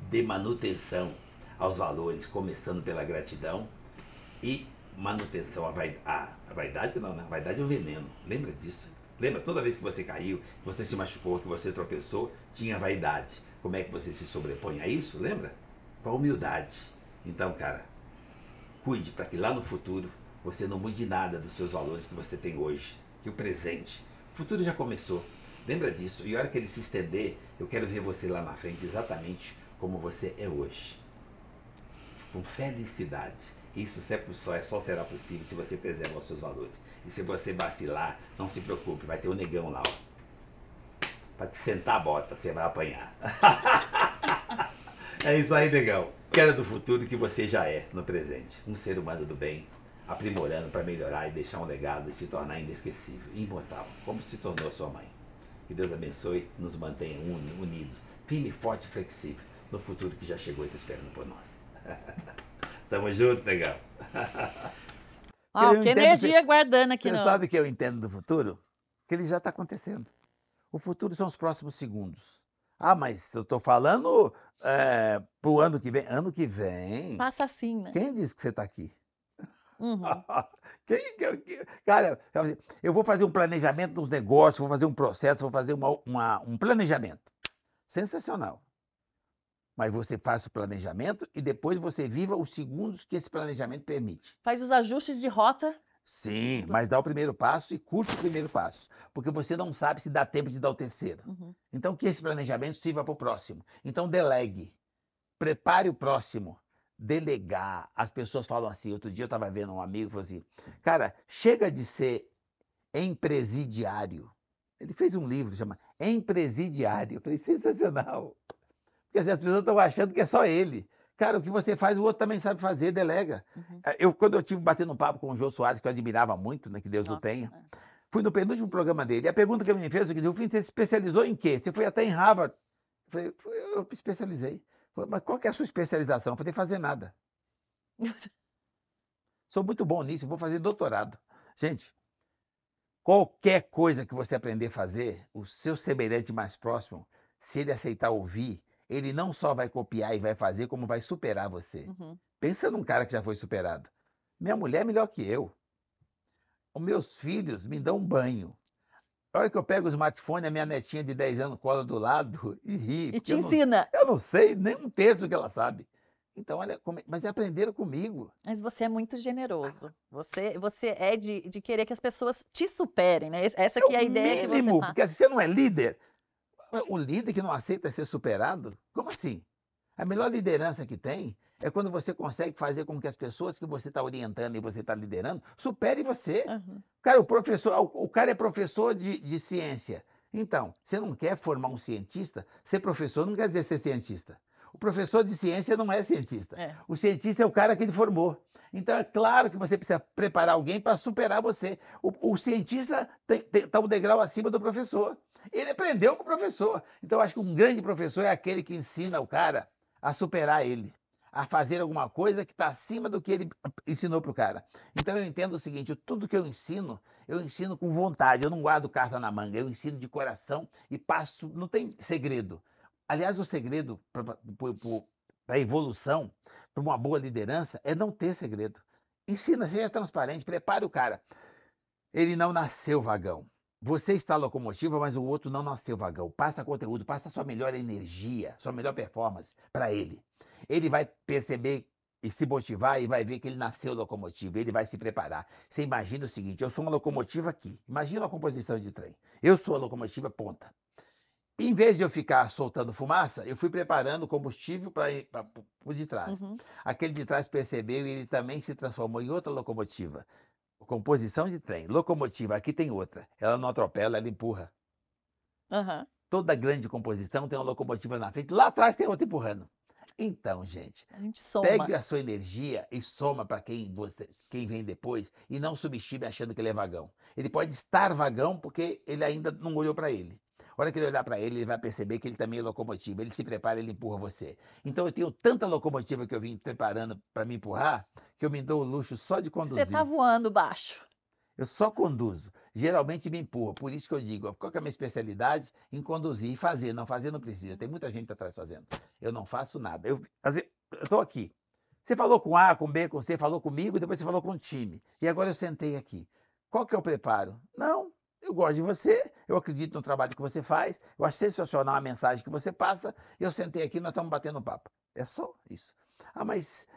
Dê manutenção aos valores, começando pela gratidão e manutenção à vaidade. A vaidade não, né? A vaidade é um veneno, lembra disso? Lembra, toda vez que você caiu, que você se machucou, que você tropeçou, tinha vaidade. Como é que você se sobrepõe a isso? Lembra? Com a humildade. Então, cara, cuide para que lá no futuro você não mude nada dos seus valores que você tem hoje. Que o presente, o futuro já começou. Lembra disso? E a hora que ele se estender, eu quero ver você lá na frente exatamente como você é hoje. Com felicidade. Isso só será possível se você preservar os seus valores. E se você vacilar, não se preocupe, vai ter um negão lá, ó. Pra te sentar a bota, você vai apanhar. É isso aí, negão. Quero do futuro que você já é no presente. Um ser humano do bem, aprimorando para melhorar e deixar um legado e se tornar inesquecível, imortal, como se tornou sua mãe. Que Deus abençoe, nos mantenha unidos, firme, forte e flexível, no futuro que já chegou e está esperando por nós. Tamo junto, negão. Que energia guardando aqui. Você sabe que eu entendo do futuro? Que ele já está acontecendo. O futuro são os próximos segundos. Ah, mas eu estou falando pro ano que vem. Ano que vem? Passa assim, né? Quem disse que você está aqui? Uhum. Cara, eu vou fazer um planejamento dos negócios, vou fazer um processo, vou fazer um planejamento. Sensacional. Mas você faz o planejamento e depois você viva os segundos que esse planejamento permite. Faz os ajustes de rota. Sim, mas dá o primeiro passo e curte o primeiro passo. Porque você não sabe se dá tempo de dar o terceiro. Uhum. Então que esse planejamento sirva para o próximo. Então delegue. Prepare o próximo. Delegar. As pessoas falam assim, outro dia eu estava vendo um amigo e falou assim, cara, chega de ser empresidiário. Ele fez um livro, chama Empresidiário. Eu falei, sensacional. Porque assim, as pessoas estão achando que é só ele. Cara, o que você faz, o outro também sabe fazer, delega. Uhum. Quando eu tive batendo um papo com o Jô Soares, que eu admirava muito, né, que Deus o Nossa, tenha, é. fui no penúltimo programa dele. E a pergunta que ele me fez é o seguinte: você se especializou em quê? Você foi até em Harvard? Eu falei, eu me especializei. Falei, mas qual que é a sua especialização? Eu falei, fazer nada. Sou muito bom nisso, vou fazer doutorado. Gente, qualquer coisa que você aprender a fazer, o seu semelhante mais próximo, se ele aceitar ouvir, ele não só vai copiar e vai fazer, como vai superar você. Uhum. Pensa num cara que já foi superado. Minha mulher é melhor que eu. Os meus filhos me dão um banho. A hora que eu pego o smartphone, a minha netinha de 10 anos cola do lado e ri, E porque te ensina. eu não sei nem um terço do que ela sabe. Então, olha, mas aprenderam comigo. Mas você é muito generoso. Você é de querer que as pessoas te superem, né? Essa É que é o a ideia que você mínimo, passa. porque assim, você não é líder. O líder que não aceita ser superado? Como assim? A melhor liderança que tem é quando você consegue fazer com que as pessoas que você está orientando e você está liderando superem você. Uhum. Cara, o cara é professor de ciência. Então, você não quer formar um cientista? Ser professor não quer dizer ser cientista. O professor de ciência não é cientista. É. O cientista é o cara que ele formou. Então, é claro que você precisa preparar alguém para superar você. O cientista está um degrau acima do professor. Ele aprendeu com o professor. Então, eu acho que um grande professor é aquele que ensina o cara a superar ele, a fazer alguma coisa que está acima do que ele ensinou para o cara. Então, eu entendo o seguinte: tudo que eu ensino com vontade. Eu não guardo carta na manga. Eu ensino de coração e passo. Não tem segredo. Aliás, o segredo para a evolução, para uma boa liderança, é não ter segredo. Ensina, seja transparente, prepare o cara. Ele não nasceu vagão. Você está locomotiva, mas o outro não nasceu vagão. Passa conteúdo, passa sua melhor energia, sua melhor performance para ele. Ele vai perceber e se motivar e vai ver que ele nasceu locomotivo, ele vai se preparar. Você imagina o seguinte: eu sou uma locomotiva aqui. Imagina a composição de trem. Eu sou a locomotiva ponta. Em vez de eu ficar soltando fumaça, eu fui preparando o combustível para o de trás. Uhum. Aquele de trás percebeu e ele também se transformou em outra locomotiva. Composição de trem. Locomotiva, aqui tem outra. Ela não atropela, ela empurra. Uhum. Toda grande composição tem uma locomotiva na frente. Lá atrás tem outra empurrando. Então, gente, A gente soma. pegue a sua energia e soma para quem vem depois e não subestime achando que ele é vagão. Ele pode estar vagão porque ele ainda não olhou para ele. A hora que ele olhar para ele, ele vai perceber que ele também é locomotiva. Ele se prepara, ele empurra você. Então eu tenho tanta locomotiva que eu vim preparando para me empurrar, que eu me dou o luxo só de Você conduzir. está voando baixo. Eu só conduzo. Geralmente me empurra. Por isso que eu digo, qual que é a minha especialidade? Em conduzir e fazer. Não fazer não precisa. Tem muita gente atrás fazendo. Eu não faço nada. Eu estou aqui. Você falou com A, com B, com C, falou comigo, depois você falou com o time. E agora eu sentei aqui. Qual que é o preparo? Não, eu gosto de você, eu acredito no trabalho que você faz, eu acho sensacional a mensagem que você passa, e eu sentei aqui e nós estamos batendo papo. É só isso. Ah, mas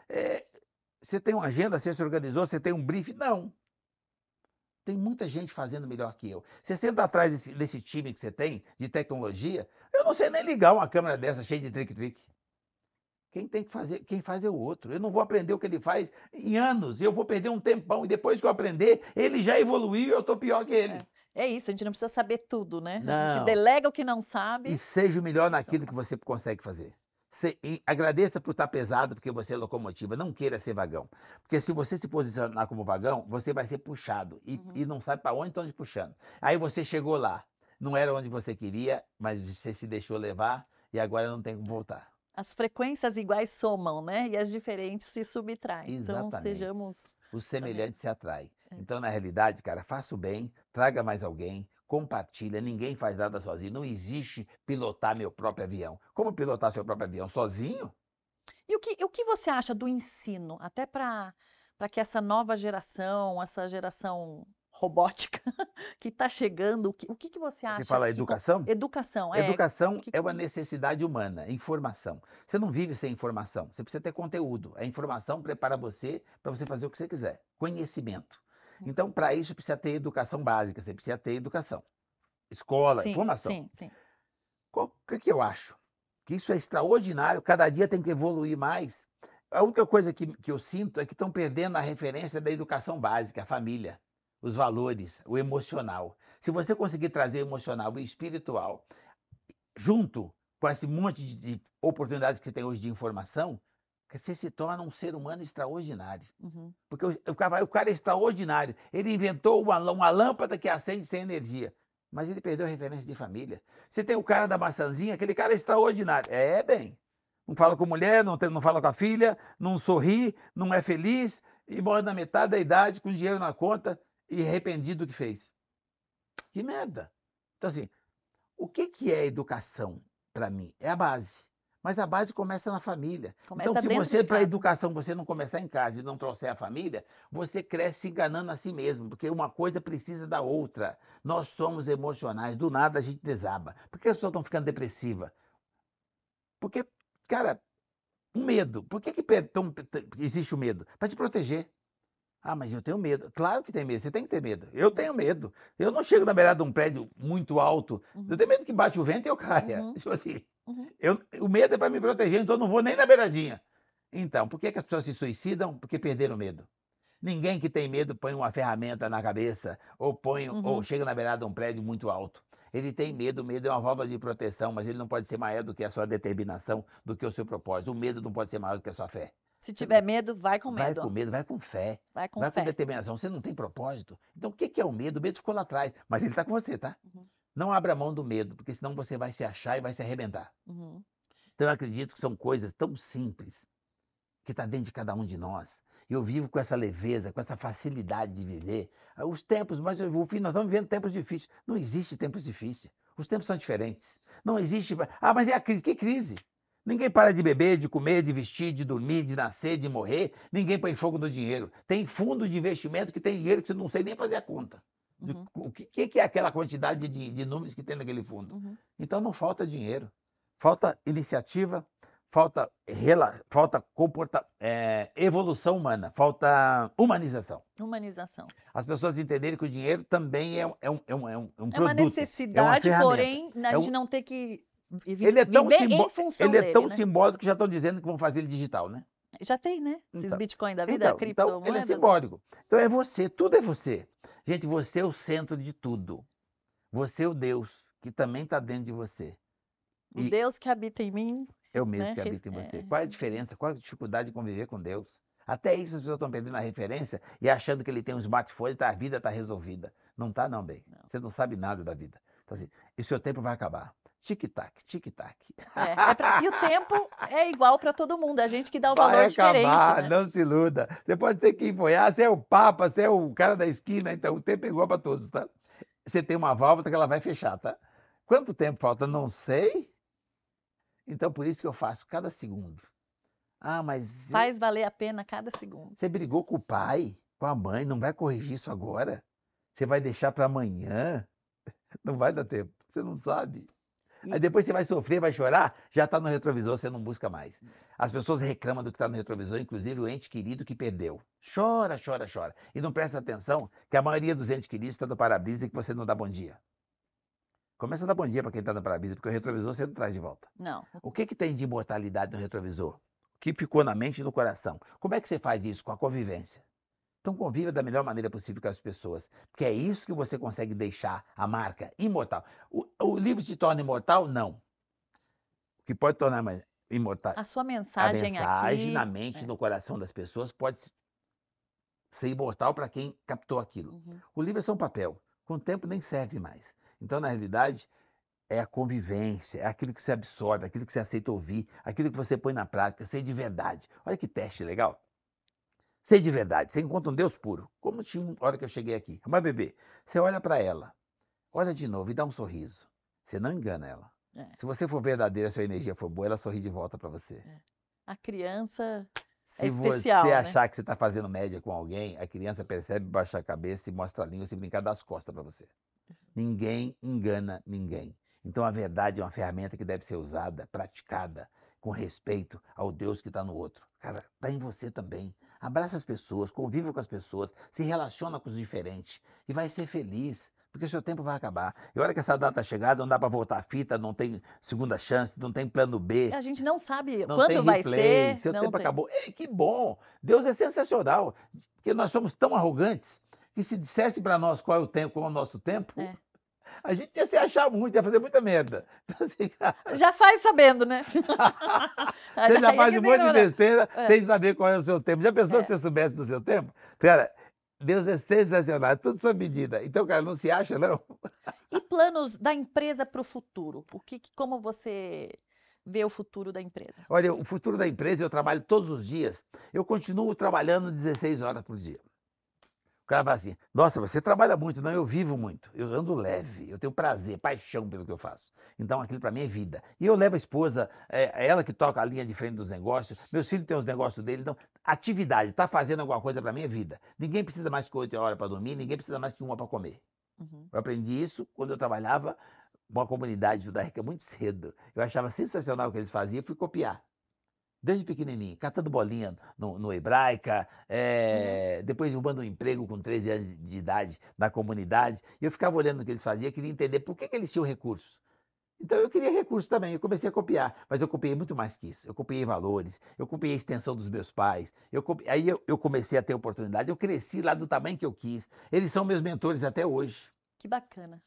você tem uma agenda, você se organizou, você tem um briefing? Não. Tem muita gente fazendo melhor que eu. Você senta atrás desse time que você tem, de tecnologia, eu não sei nem ligar uma câmera dessa cheia de trick-trick. Quem tem que fazer, quem faz é o outro. Eu não vou aprender o que ele faz em anos. Eu vou perder um tempão. E depois que eu aprender, ele já evoluiu e eu estou pior que ele. É isso, a gente não precisa saber tudo, né? A Não. gente delega o que não sabe. E seja o melhor naquilo que você consegue fazer. Agradeça por estar pesado, porque você é locomotiva. Não queira ser vagão. Porque se você se posicionar como vagão, você vai ser puxado. E não sabe para onde estão te puxando. Aí você chegou lá. Não era onde você queria, mas você se deixou levar e agora não tem como voltar. As frequências iguais somam, né? E as diferentes se subtraem. Então, Exatamente. sejamos. O semelhante se atrai. É. Então, na realidade, cara, faça o bem, traga mais alguém, compartilha, ninguém faz nada sozinho. Não existe pilotar meu próprio avião. Como pilotar seu próprio avião? Sozinho? E o que você acha do ensino? Até para que essa nova geração, essa geração robótica que está chegando, o que você acha? Você fala educação? Educação, Educação é uma necessidade humana, informação. Você não vive sem informação, você precisa ter conteúdo. A informação prepara você para você fazer o que você quiser. Conhecimento. Então, para isso, precisa ter educação básica, você precisa ter educação. Escola, Sim, informação. sim. O que eu acho? Que isso é extraordinário, cada dia tem que evoluir mais. A outra coisa que eu sinto é que estão perdendo a referência da educação básica, a família, os valores, o emocional. Se você conseguir trazer o emocional e o espiritual junto com esse monte de oportunidades que você tem hoje de informação, você se torna um ser humano extraordinário. Uhum. Porque o cara é extraordinário. Ele inventou uma lâmpada que acende sem energia. Mas ele perdeu a referência de família. Você tem o cara da maçãzinha, aquele cara é extraordinário. É, bem. Não fala com mulher, não fala com a filha, não sorri, não é feliz, e morre na metade da idade, com dinheiro na conta e arrependido do que fez. Que merda. Então, assim, o que é educação para mim? É a base. Mas a base começa na família. Começa Então, se dentro você, de para a casa. educação, você não começar em casa e não trouxer a família, você cresce se enganando a si mesmo, porque uma coisa precisa da outra. Nós somos emocionais, do nada a gente desaba. Por que as pessoas estão ficando depressivas? Porque, cara, um medo. Por que existe o medo? Para te proteger. Ah, mas eu tenho medo. Claro que tem medo, você tem que ter medo. Eu tenho medo. Eu não chego na beirada de um prédio muito alto. Eu tenho medo que bate o vento e eu caia. Uhum. Tipo assim, Uhum. o medo é para me proteger, então eu não vou nem na beiradinha. Então, por que as pessoas se suicidam? Porque perderam medo. Ninguém que tem medo põe uma ferramenta na cabeça ou chega na beirada de um prédio muito alto. Ele tem medo, o medo é uma válvula de proteção, mas ele não pode ser maior do que a sua determinação, do que o seu propósito. O medo não pode ser maior do que a sua fé. Se tiver medo, vai com Vai medo. com medo, vai com fé, Vai com vai com fé. determinação. Você não tem propósito. Então, o que é o medo? O medo ficou lá atrás, mas ele está com você, tá? Uhum. Não abra mão do medo, porque senão você vai se achar e vai se arrebentar. Uhum. Então, eu acredito que são coisas tão simples que está dentro de cada um de nós. Eu vivo com essa leveza, com essa facilidade de viver. Os tempos, mas nós estamos vivendo tempos difíceis. Não existe tempos difíceis. Os tempos são diferentes. Não existe. Ah, mas é a crise. Que crise? Ninguém para de beber, de comer, de vestir, de dormir, de nascer, de morrer. Ninguém põe fogo no dinheiro. Tem fundo de investimento que tem dinheiro que você não sei nem fazer a conta. Uhum. O que é aquela quantidade de números que tem naquele fundo? Uhum. Então não falta dinheiro. Falta iniciativa, falta evolução humana, falta humanização. Humanização. As pessoas entenderem que o dinheiro também é um produto. É uma necessidade, ferramenta. porém, a gente não tem que Ele é tão, viver em função ele é dele, tão né? simbólico que já estão dizendo que vão fazer ele digital, né? Já tem, né? Esses Então, Bitcoin da vida, Então, criptomoedas. ele é simbólico. Então é você, tudo é você. Gente, você é o centro de tudo. Você é o Deus que também está dentro de você. O Deus que habita em mim. É o mesmo né? que habita em você. Qual é a diferença? Qual é a dificuldade de conviver com Deus? Até isso as pessoas estão perdendo a referência e achando que ele tem um smartphone e a vida está resolvida. Não está não, bem. Não. Você não sabe nada da vida. Então assim, e o seu tempo vai acabar. Tic-tac, tic-tac. E o tempo é igual para todo mundo. A gente que dá o Vai valor acabar, diferente. Né? não se iluda. Você pode ser quem for. Ah, você é o Papa, você é o cara da esquina, então o tempo é igual para todos, tá? Você tem uma válvula que ela vai fechar, tá? Quanto tempo falta? Não sei. Então por isso que eu faço cada segundo. Ah, mas Faz valer a pena cada segundo. você brigou com o pai, com a mãe, não vai corrigir isso agora? Você vai deixar para amanhã? Não vai dar tempo, você não sabe. Aí depois você vai sofrer, vai chorar, já está no retrovisor, você não busca mais. As pessoas reclamam do que está no retrovisor, inclusive o ente querido que perdeu. Chora, chora, chora. E não presta atenção que a maioria dos entes queridos está no para-brisa e que você não dá bom dia. Começa a dar bom dia para quem está no para-brisa, porque o retrovisor você não traz de volta. Não. O que tem de imortalidade no retrovisor? O que ficou na mente e no coração? Como é que você faz isso? Com a convivência. Então conviva da melhor maneira possível com as pessoas, porque é isso que você consegue deixar a marca imortal. O livro te torna imortal? Não. O que pode tornar imortal? A sua mensagem aqui, na mente, no coração das pessoas pode ser imortal para quem captou aquilo. Uhum. O livro é só um papel. Com o tempo nem serve mais. Então, na realidade, é a convivência, é aquilo que você absorve, aquilo que você aceita ouvir, aquilo que você põe na prática, ser de verdade. Olha que teste legal. Ser de verdade, você encontra um Deus puro. Como tinha uma hora que eu cheguei aqui. Uma bebê, você olha para ela, olha de novo e dá um sorriso. Você não engana ela. Se você for verdadeira, a sua energia for boa, ela sorri de volta para você. A criança Se especial, você né? achar que você está fazendo média com alguém, a criança percebe, baixa a cabeça e mostra a língua, se brincar, dá as costas para você. Ninguém engana ninguém. Então a verdade é uma ferramenta que deve ser usada, praticada, com respeito ao Deus que está no outro. Cara, está em você também. Abraça as pessoas, conviva com as pessoas, se relaciona com os diferentes e vai ser feliz, porque o seu tempo vai acabar. E a hora que essa data chegar, não dá para voltar a fita, não tem segunda chance, não tem plano B. A gente não sabe Não quando tem vai replay, ser. seu não tempo tem. acabou. Ei, que bom! Deus é sensacional, porque nós somos tão arrogantes que se dissesse para nós qual é o tempo, qual é o nosso tempo, A gente ia se achar muito, ia fazer muita merda. Então, assim, cara, Já faz sabendo, né? você já Aí é faz que um monte de demora. besteira É. sem saber qual é o seu tempo. Já pensou É. se você soubesse do seu tempo? Cara, Deus é sensacional, é tudo sob medida. Então, cara, não se acha, não. E planos da empresa para o futuro? Como você vê o futuro da empresa? Olha, o futuro da empresa, eu trabalho todos os dias. Eu continuo trabalhando 16 horas por dia. O cara fala assim, nossa, você trabalha muito. Não, eu vivo muito. Eu ando leve, eu tenho prazer, paixão pelo que eu faço. Então aquilo para mim é vida. E eu levo a esposa, é ela que toca a linha de frente dos negócios. Meus filhos têm os negócios dele. Então, atividade, tá fazendo alguma coisa para mim é vida. Ninguém precisa mais que 8 horas para dormir, ninguém precisa mais que 1 para comer. Uhum. Eu aprendi isso quando eu trabalhava numa comunidade judaica muito cedo. Eu achava sensacional o que eles faziam, fui copiar. Desde pequenininho, catando bolinha no Hebraica, depois arrumando um emprego com 13 anos de idade na comunidade. E eu ficava olhando o que eles faziam, queria entender por que eles tinham recursos. Então eu queria recursos também, eu comecei a copiar, mas eu copiei muito mais que isso. Eu copiei valores, eu copiei a extensão dos meus pais, aí eu comecei a ter oportunidade, eu cresci lá do tamanho que eu quis. Eles são meus mentores até hoje. Que bacana.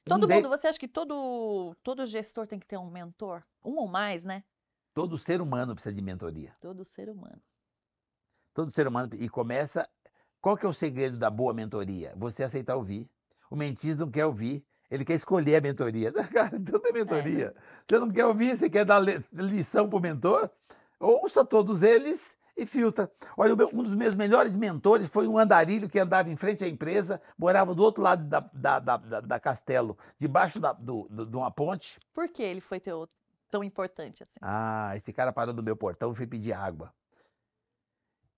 Um de- Você acha que todo gestor tem que ter um mentor? Um ou mais, né? Todo ser humano precisa de mentoria. Todo ser humano. Todo ser humano. E começa. Qual que é o segredo da boa mentoria? Você aceitar ouvir. O mentista não quer ouvir. Ele quer escolher a mentoria. Cara, então tem mentoria. Você não quer ouvir, você quer dar lição para o mentor? Ouça todos eles e filtra. Olha, um dos meus melhores mentores foi um andarilho que andava em frente à empresa, morava do outro lado da Castelo, debaixo de uma ponte. Por que ele foi tão importante assim? Ah, esse cara parou no meu portão e foi pedir água.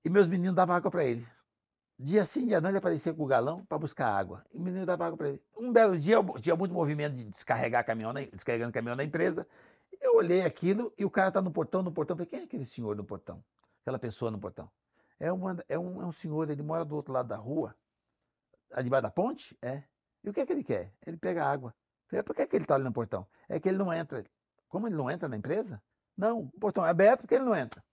E meus meninos davam água para ele. Dia sim, dia não, ele aparecia com o galão para buscar água. E o menino dava água para ele. Um belo dia, tinha muito movimento de descarregando caminhão na empresa. Eu olhei aquilo e o cara está no portão. Eu falei, quem é aquele senhor no portão? Aquela pessoa no portão. É um senhor, ele mora do outro lado da rua, debaixo da ponte? É. E o que é que ele quer? Ele pega água. Eu falei, por que ele está ali no portão? É que ele não entra. Como ele não entra na empresa? Não, o portão é aberto porque ele não entra.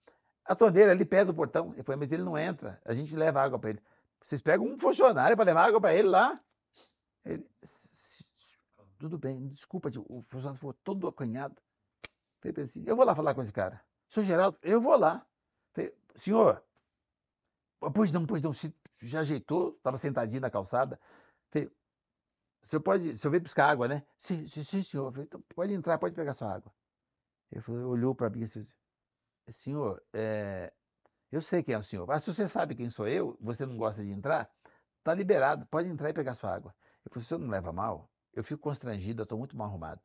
A torneira ali perto do portão. Eu falei, mas ele não entra. A gente leva água para ele. Vocês pegam um funcionário para levar água para ele lá? Ele, tudo bem, desculpa, o funcionário ficou todo acanhado. Eu falei assim, eu vou lá falar com esse cara. Senhor Geraldo, eu vou lá. Falei, senhor, pois não, já ajeitou, estava sentadinho na calçada. Falei, o senhor veio buscar água, né? Sim, senhor. Falei, então, pode entrar, pode pegar sua água. Ele falou, olhou para mim e disse, senhor, eu sei quem é o senhor, mas se você sabe quem sou eu, você não gosta de entrar, tá liberado, pode entrar e pegar sua água. Eu falei, o senhor não leva mal? Eu fico constrangido, eu estou muito mal arrumado.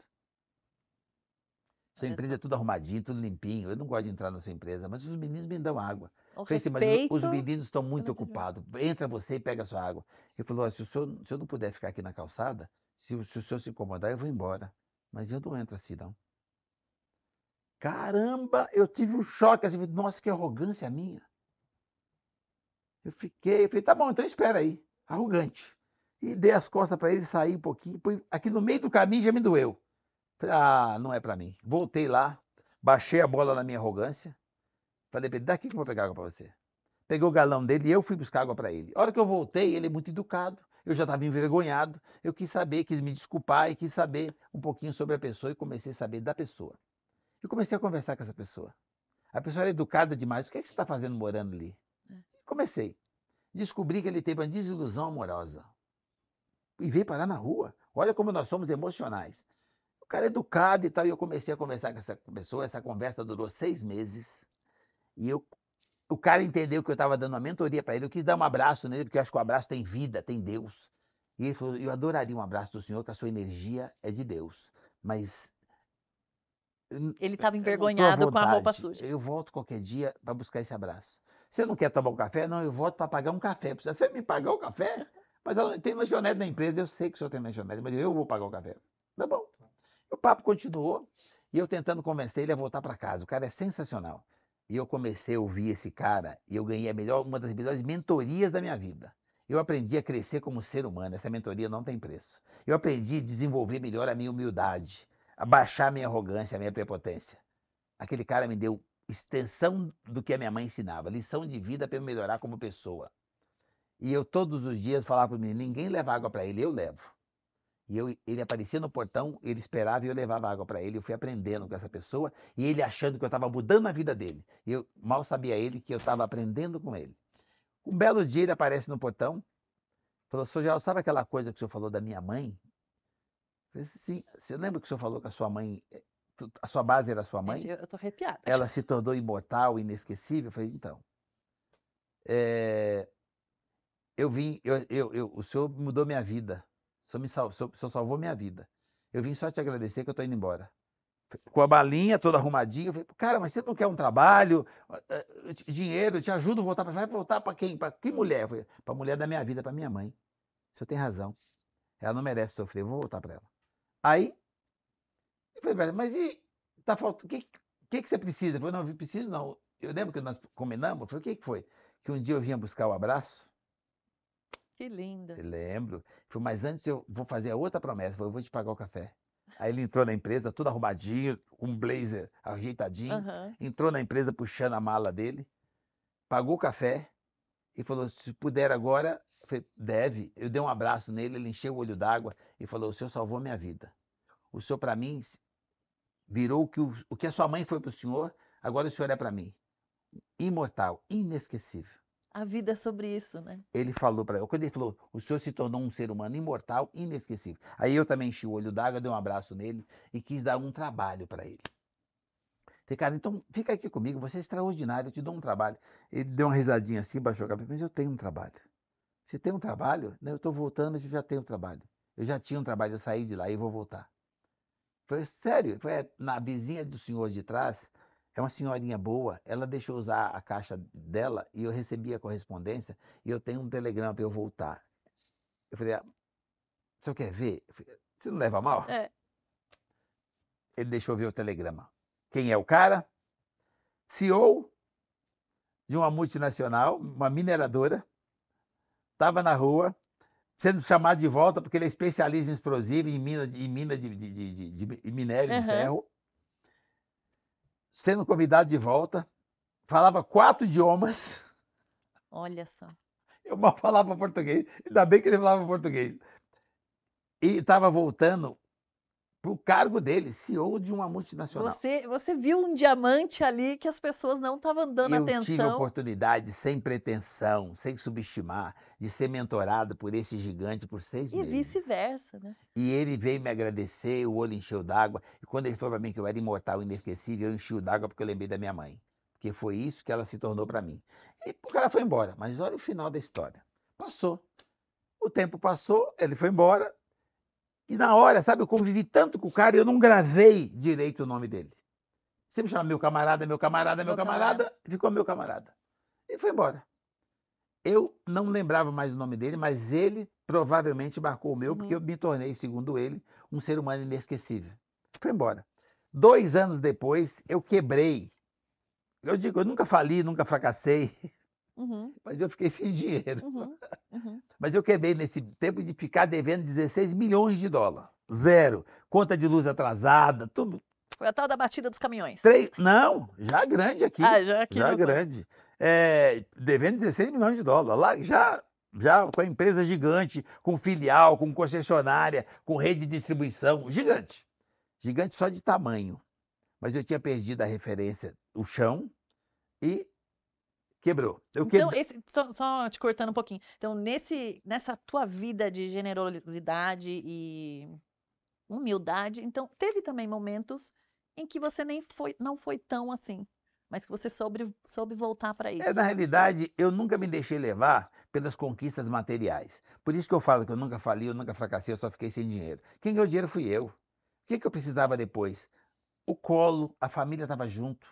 Sua empresa é tudo arrumadinho, tudo limpinho. Eu não gosto de entrar na sua empresa, mas os meninos me dão água. O Falei assim, mas respeito. os meninos estão muito Pelo melhor. ocupados. Entra você e pega a sua água. Ele falou, se o senhor não puder ficar aqui na calçada, se o senhor se incomodar, eu vou embora. Mas eu não entro assim, não. Caramba, eu tive um choque assim, nossa, que arrogância minha. Eu falei, tá bom, então espera aí. Arrogante. E dei as costas para ele, saí um pouquinho. Aqui no meio do caminho já me doeu. Falei, não é para mim. Voltei lá, baixei a bola na minha arrogância. Falei para ele, daqui que eu vou pegar água para você. Peguei o galão dele e eu fui buscar água para ele. A hora que eu voltei, ele é muito educado. Eu já estava envergonhado. Eu quis saber, quis me desculpar e quis saber um pouquinho sobre a pessoa e comecei a saber da pessoa. Eu comecei a conversar com essa pessoa. A pessoa era educada demais. O que é que você está fazendo morando ali? Comecei. Descobri que ele teve uma desilusão amorosa. E veio parar na rua. Olha como nós somos emocionais. O cara é educado e tal. E eu comecei a conversar com essa pessoa. Essa conversa durou 6 meses. E o cara entendeu que eu estava dando uma mentoria para ele. Eu quis dar um abraço nele, porque eu acho que o abraço tem vida, tem Deus. E ele falou, eu adoraria um abraço do senhor, que a sua energia é de Deus. Mas Ele estava eu não tô à envergonhado com a roupa vontade. suja. Eu volto qualquer dia para buscar esse abraço. Você não quer tomar um café? Não, eu volto para pagar um café. Você vai me pagar o café? Mas ela tem lanchonete na empresa, eu sei que o senhor tem lanchonete, mas eu vou pagar o café. Tá bom. O papo continuou e eu tentando convencer ele a voltar para casa. O cara é sensacional. E eu comecei a ouvir esse cara e eu ganhei uma das melhores mentorias da minha vida. Eu aprendi a crescer como ser humano. Essa mentoria não tem preço. Eu aprendi a desenvolver melhor a minha humildade, a baixar a minha arrogância, a minha prepotência. Aquele cara me deu extensão do que a minha mãe ensinava, lição de vida para eu melhorar como pessoa. E eu todos os dias falava para o menino, ninguém leva água para ele, eu levo. E ele aparecia no portão, ele esperava e eu levava água para ele. Eu fui aprendendo com essa pessoa e ele achando que eu estava mudando a vida dele. E eu mal sabia ele que eu estava aprendendo com ele. Um belo dia ele aparece no portão, falou: Sr. Geraldo, sabe aquela coisa que o senhor falou da minha mãe? Eu falei: sim, você lembra que o senhor falou que a sua mãe, a sua base era a sua Gente, mãe? eu tô arrepiada. Ela se tornou imortal, inesquecível? Eu falei: então, é, eu vim, o senhor mudou minha vida. O senhor, o senhor salvou minha vida. Eu vim só te agradecer que eu estou indo embora. Com a balinha toda arrumadinha, eu falei: cara, mas você não quer um trabalho, dinheiro, eu te ajudo a voltar. Vai voltar para quem? Para que mulher? Para a mulher da minha vida, para minha mãe. O senhor tem razão. Ela não merece sofrer, eu vou voltar para ela. Aí, eu falei: mas e tá faltando, o que você precisa? Eu falei: não, eu preciso não. Eu lembro que nós combinamos, eu falei: o que foi? Que um dia eu vinha buscar o abraço. Que linda. Eu lembro. Eu falei: mas antes eu vou fazer a outra promessa, eu falei: eu vou te pagar o café. Aí ele entrou na empresa, tudo arrumadinho, com um blazer ajeitadinho, Aham. entrou na empresa puxando a mala dele, pagou o café e falou: se puder agora, eu falei: deve. Eu dei um abraço nele, ele encheu o olho d'água e falou: o senhor salvou minha vida. O senhor para mim virou o que a sua mãe foi para o senhor, agora o senhor é para mim. Imortal, inesquecível. A vida é sobre isso, né? Ele falou para eu, quando ele falou: o senhor se tornou um ser humano imortal, inesquecível. Aí eu também enchi o olho d'água, dei um abraço nele e quis dar um trabalho para ele. Falei: cara, então fica aqui comigo, você é extraordinário, eu te dou um trabalho. Ele deu uma risadinha assim, baixou a cabeça: mas eu tenho um trabalho. Você tem um trabalho? Não, eu estou voltando, mas eu já tenho um trabalho. Eu já tinha um trabalho, eu saí de lá e vou voltar. Foi sério, foi na vizinha do senhor de trás, é uma senhorinha boa, ela deixou usar a caixa dela e eu recebi a correspondência e eu tenho um telegrama para eu voltar. Eu falei: o senhor quer ver? Eu falei: você não leva a mal? É. Ele deixou ver o telegrama. Quem é o cara? CEO de uma multinacional, uma mineradora, estava na rua, sendo chamado de volta porque ele é especialista em explosivo, em mina de minério de Aham. ferro, sendo convidado de volta, falava 4 idiomas. Olha só. Eu mal falava português, ainda bem que ele falava português. E estava voltando para o cargo dele, CEO de uma multinacional. Você viu um diamante ali que as pessoas não estavam dando Eu tive a atenção. oportunidade, sem pretensão, sem subestimar, de ser mentorado por esse gigante por 6 E meses. vice-versa, né? E ele veio me agradecer, o olho encheu d'água. E quando ele falou para mim que eu era imortal, inesquecível, eu enchi o d'água porque eu lembrei da minha mãe. Porque foi isso que ela se tornou para mim. E o cara foi embora. Mas olha o final da história. Passou. O tempo passou, ele foi embora. E na hora, sabe, eu convivi tanto com o cara e eu não gravei direito o nome dele. Sempre chamava meu camarada, meu camarada, meu Meu camarada. camarada, ficou meu camarada. E foi embora. Eu não lembrava mais o nome dele, mas ele provavelmente marcou o meu, porque eu me tornei, segundo ele, um ser humano inesquecível. Foi embora. 2 anos depois, eu quebrei. Eu digo, eu nunca fali, nunca fracassei, Uhum, mas eu fiquei sem dinheiro. uhum, uhum. Mas eu quebrei nesse tempo de ficar devendo 16 milhões de dólares. Zero. Conta de luz atrasada, tudo. Foi a tal da batida dos caminhões. Não, já grande aqui. Ah, já aqui Já no... grande. Devendo 16 milhões de dólares. Lá já com a empresa gigante, com filial, com concessionária, com rede de distribuição. Gigante. Gigante só de tamanho. Mas eu tinha perdido a referência, o chão, e quebrou. Então, só te cortando um pouquinho. Então, nessa tua vida de generosidade e humildade, então, teve também momentos em que você não foi tão assim, mas que você soube voltar para Na isso. realidade, eu nunca me deixei levar pelas conquistas materiais. Por isso que eu falo que eu nunca fali, eu nunca fracassei, eu só fiquei sem dinheiro. Quem ganhou dinheiro fui eu. O que eu precisava depois? O colo, a família estava junto,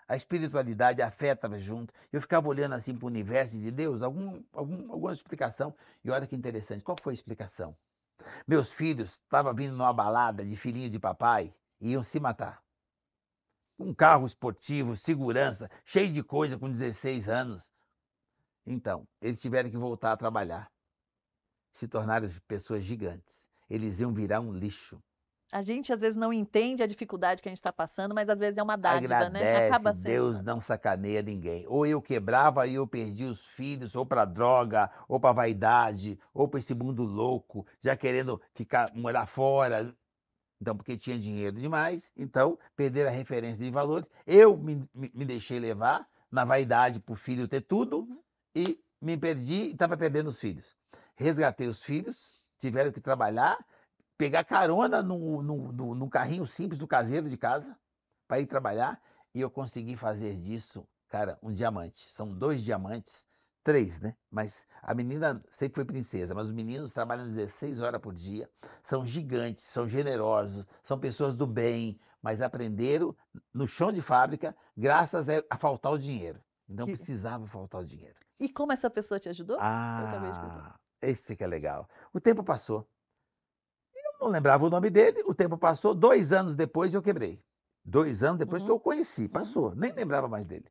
a espiritualidade, a fé estava junto. Eu ficava olhando assim para o universo e de Deus, alguma explicação. E olha que interessante, qual foi a explicação? Meus filhos estavam vindo numa balada de filhinho de papai e iam se matar. Um carro esportivo, segurança, cheio de coisa com 16 anos. Então, eles tiveram que voltar a trabalhar. Se tornaram pessoas gigantes. Eles iam virar um lixo. A gente às vezes não entende a dificuldade que a gente está passando, mas às vezes é uma dádiva, né? Agradece, Acaba sendo. Deus não sacaneia ninguém. Ou eu quebrava e eu perdi os filhos, ou para droga, ou para vaidade, ou para esse mundo louco, já querendo morar fora. Então, porque tinha dinheiro demais, então perderam a referência de valores. Eu me deixei levar na vaidade para o filho ter tudo e me perdi e estava perdendo os filhos. Resgatei os filhos, tiveram que trabalhar, pegar carona num carrinho simples do caseiro de casa para ir trabalhar e eu consegui fazer disso, cara, um diamante. São 2 diamantes, 3, né? Mas a menina sempre foi princesa, mas os meninos trabalham 16 horas por dia, são gigantes, são generosos, são pessoas do bem, mas aprenderam no chão de fábrica graças a faltar o dinheiro. Não Que- precisava faltar o dinheiro. E como essa pessoa te ajudou? Eu acabei de perguntar. Esse que é legal. O tempo passou. Não lembrava o nome dele, o tempo passou, 2 anos depois eu quebrei. 2 anos depois que eu o conheci, passou, nem lembrava mais dele.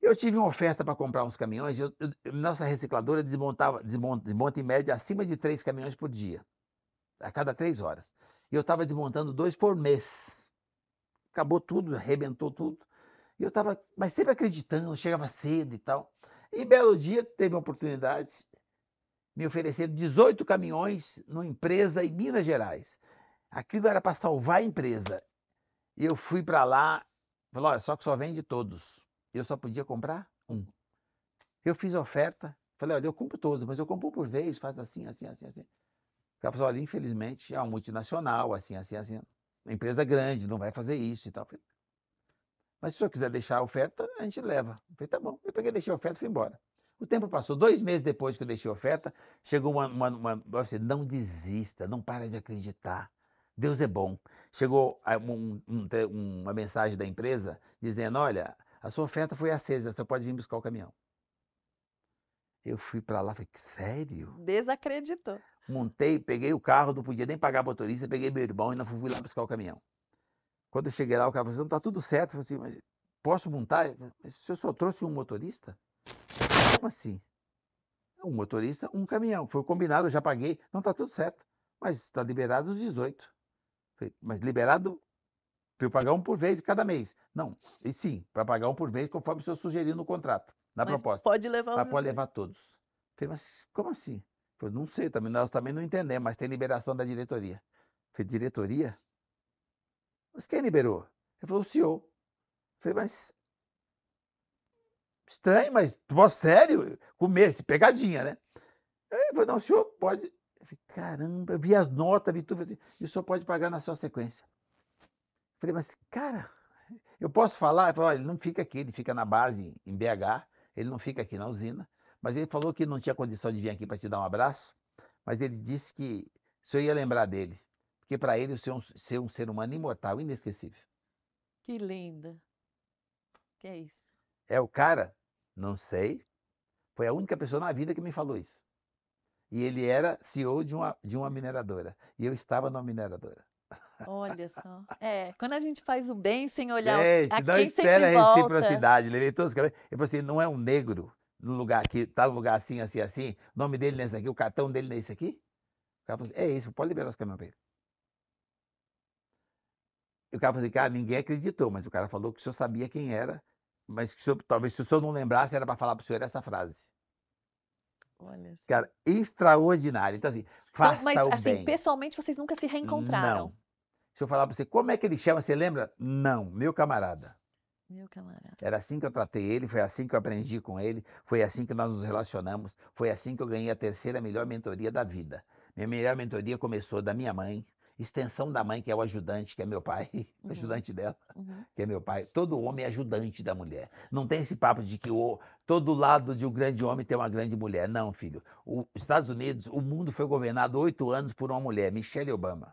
Eu tive uma oferta para comprar uns caminhões, nossa recicladora desmonta em média acima de 3 caminhões por dia, a cada 3 horas. E eu estava desmontando 2 por mês. Acabou tudo, arrebentou tudo. E eu estava, mas sempre acreditando, chegava cedo e tal. E belo dia teve uma oportunidade, me ofereceram 18 caminhões numa empresa em Minas Gerais. Aquilo era para salvar a empresa. E eu fui para lá, falei, olha, só que só vende todos. Eu só podia comprar um. Eu fiz a oferta, falei, olha, eu compro todos, mas eu compro um por vez, faz assim, assim, assim, assim. O cara falou, olha, infelizmente é uma multinacional, assim, assim, assim. Uma empresa grande, não vai fazer isso e tal. Falei, mas se o senhor quiser deixar a oferta, a gente leva. Eu falei, tá bom. Eu peguei, deixei a oferta e fui embora. O tempo passou, 2 meses depois que eu deixei a oferta, chegou não desista, não para de acreditar. Deus é bom. Chegou uma mensagem da empresa dizendo, olha, a sua oferta foi acesa, você pode vir buscar o caminhão. Eu fui para lá, falei, sério? Desacreditou. Montei, peguei o carro, não podia nem pagar a motorista, peguei meu irmão e não fui lá buscar o caminhão. Quando eu cheguei lá, o cara falou assim, não, tá tudo certo. Eu falei assim, mas posso montar? Eu falei, mas o senhor só trouxe um motorista? Como assim? Um motorista, um caminhão. Foi combinado, eu já paguei. Não, tá tudo certo. Mas está liberado os 18. Falei, mas liberado para eu pagar um por vez cada mês. Não, e sim, para pagar um por vez, conforme o senhor sugeriu no contrato, na Mas proposta. pode levar Mas os pode 18. levar todos. Falei, mas como assim? Falei, não sei, nós também não entendemos, mas tem liberação da diretoria. Falei, diretoria? Mas quem liberou? Ele falou, o senhor. Falei, mas estranho, mas sério? Comer, pegadinha, né? Aí ele falou, não, o senhor pode. Eu falei, caramba, eu vi as notas, vi tudo, assim, e o senhor pode pagar na sua sequência. Eu falei, mas, cara, eu posso falar? Ele falou, olha, ele não fica aqui, ele fica na base, em BH, ele não fica aqui na usina. Mas ele falou que não tinha condição de vir aqui para te dar um abraço, mas ele disse que o senhor ia lembrar dele, porque para ele o senhor ser um ser humano imortal, inesquecível. Que linda. Que é isso? É o cara? Não sei. Foi a única pessoa na vida que me falou isso. E ele era CEO de uma mineradora. E eu estava numa mineradora. Olha só. É, quando a gente faz o bem sem olhar a Gente, não quem sempre espera a volta. reciprocidade. Levei todos os caras. Ele falou assim: não é um negro no lugar aqui, tá no lugar assim, assim, assim. O nome dele nesse aqui, o cartão dele nesse aqui. O cara falou assim: é isso, pode liberar os caminhões pra ele. E o cara falou assim: cara, ninguém acreditou, mas o cara falou que o senhor sabia quem era, mas que o senhor, talvez se o senhor não lembrasse, era para falar pro senhor essa frase. Olha só. Cara, extraordinário. Então, assim, Então, mas faça o assim, bem. pessoalmente vocês nunca se reencontraram? Não. Se eu falar para você, como é que ele chama, você lembra? Não, meu camarada. Meu camarada. Era assim que eu tratei ele, foi assim que eu aprendi com ele, foi assim que nós nos relacionamos, foi assim que eu ganhei a 3ª melhor mentoria da vida. Minha melhor mentoria começou da minha mãe, extensão da mãe, que é o ajudante, que é meu pai, o ajudante dela, que é meu pai. Todo homem é ajudante da mulher. Não tem esse papo de que todo lado de um grande homem tem uma grande mulher. Não, filho. Os Estados Unidos, o mundo foi governado 8 anos por uma mulher, Michelle Obama.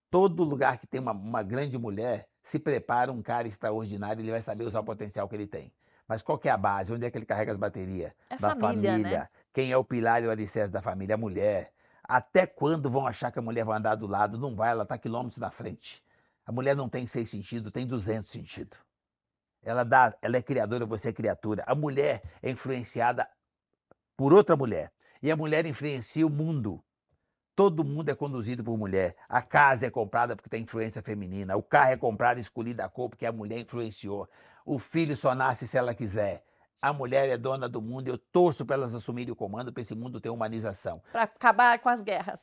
Todo lugar que tem uma grande mulher, se prepara um cara extraordinário, ele vai saber usar o potencial que ele tem. Mas qual que é a base? Onde é que ele carrega as baterias? É Da família, né? família. Quem é o pilar e o alicerce da família? A mulher. Até quando vão achar que a mulher vai andar do lado? Não vai, ela está quilômetros na frente. A mulher não tem 6 sentidos, tem 200 sentidos. Ela é criadora, você é criatura. A mulher é influenciada por outra mulher. E a mulher influencia o mundo. Todo mundo é conduzido por mulher. A casa é comprada porque tem influência feminina. O carro é comprado e escolhido a cor porque a mulher influenciou. O filho só nasce se ela quiser. A mulher é dona do mundo. Eu torço para elas assumirem o comando para esse mundo ter humanização. Para acabar com as guerras,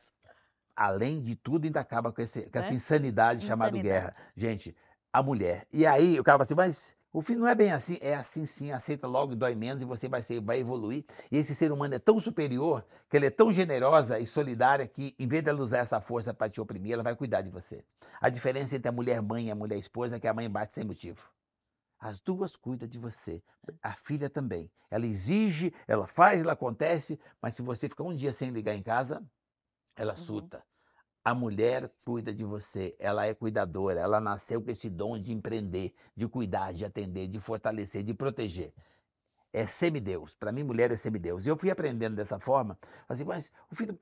Além de tudo, ainda acaba com essa né? insanidade chamada guerra. Insanidade. Gente, a mulher. E aí o cara fala assim, mas o filho não é bem assim. É assim sim, aceita logo, dói menos e você vai evoluir. E esse ser humano é tão superior, que ele é tão generosa e solidária que, em vez de ela usar essa força para te oprimir, ela vai cuidar de você. A diferença entre a mulher mãe e a mulher esposa é que a mãe bate sem motivo. As duas cuidam de você. A filha também. Ela exige, ela faz, ela acontece, mas se você ficar um dia sem ligar em casa, ela surta. A mulher cuida de você, ela é cuidadora, ela nasceu com esse dom de empreender, de cuidar, de atender, de fortalecer, de proteger. É semideus. Para mim, mulher é semideus. E eu fui aprendendo dessa forma, assim, mas o filho,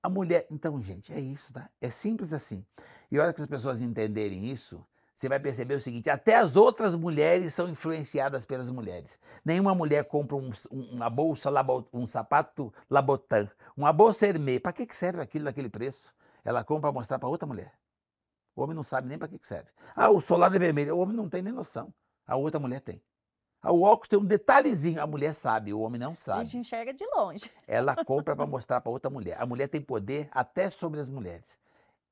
a mulher. Então, gente, é isso, tá? É simples assim. E a hora que as pessoas entenderem isso, você vai perceber o seguinte: até as outras mulheres são influenciadas pelas mulheres. Nenhuma mulher compra uma bolsa, um sapato Labotan, uma bolsa Hermès. Para que serve aquilo naquele preço? Ela compra para mostrar para outra mulher. O homem não sabe nem para que serve. Ah, o solado é vermelho. O homem não tem nem noção. A outra mulher tem. Ah, o óculos tem um detalhezinho. A mulher sabe, o homem não A sabe. gente enxerga de longe. Ela compra para mostrar para outra mulher. A mulher tem poder até sobre as mulheres.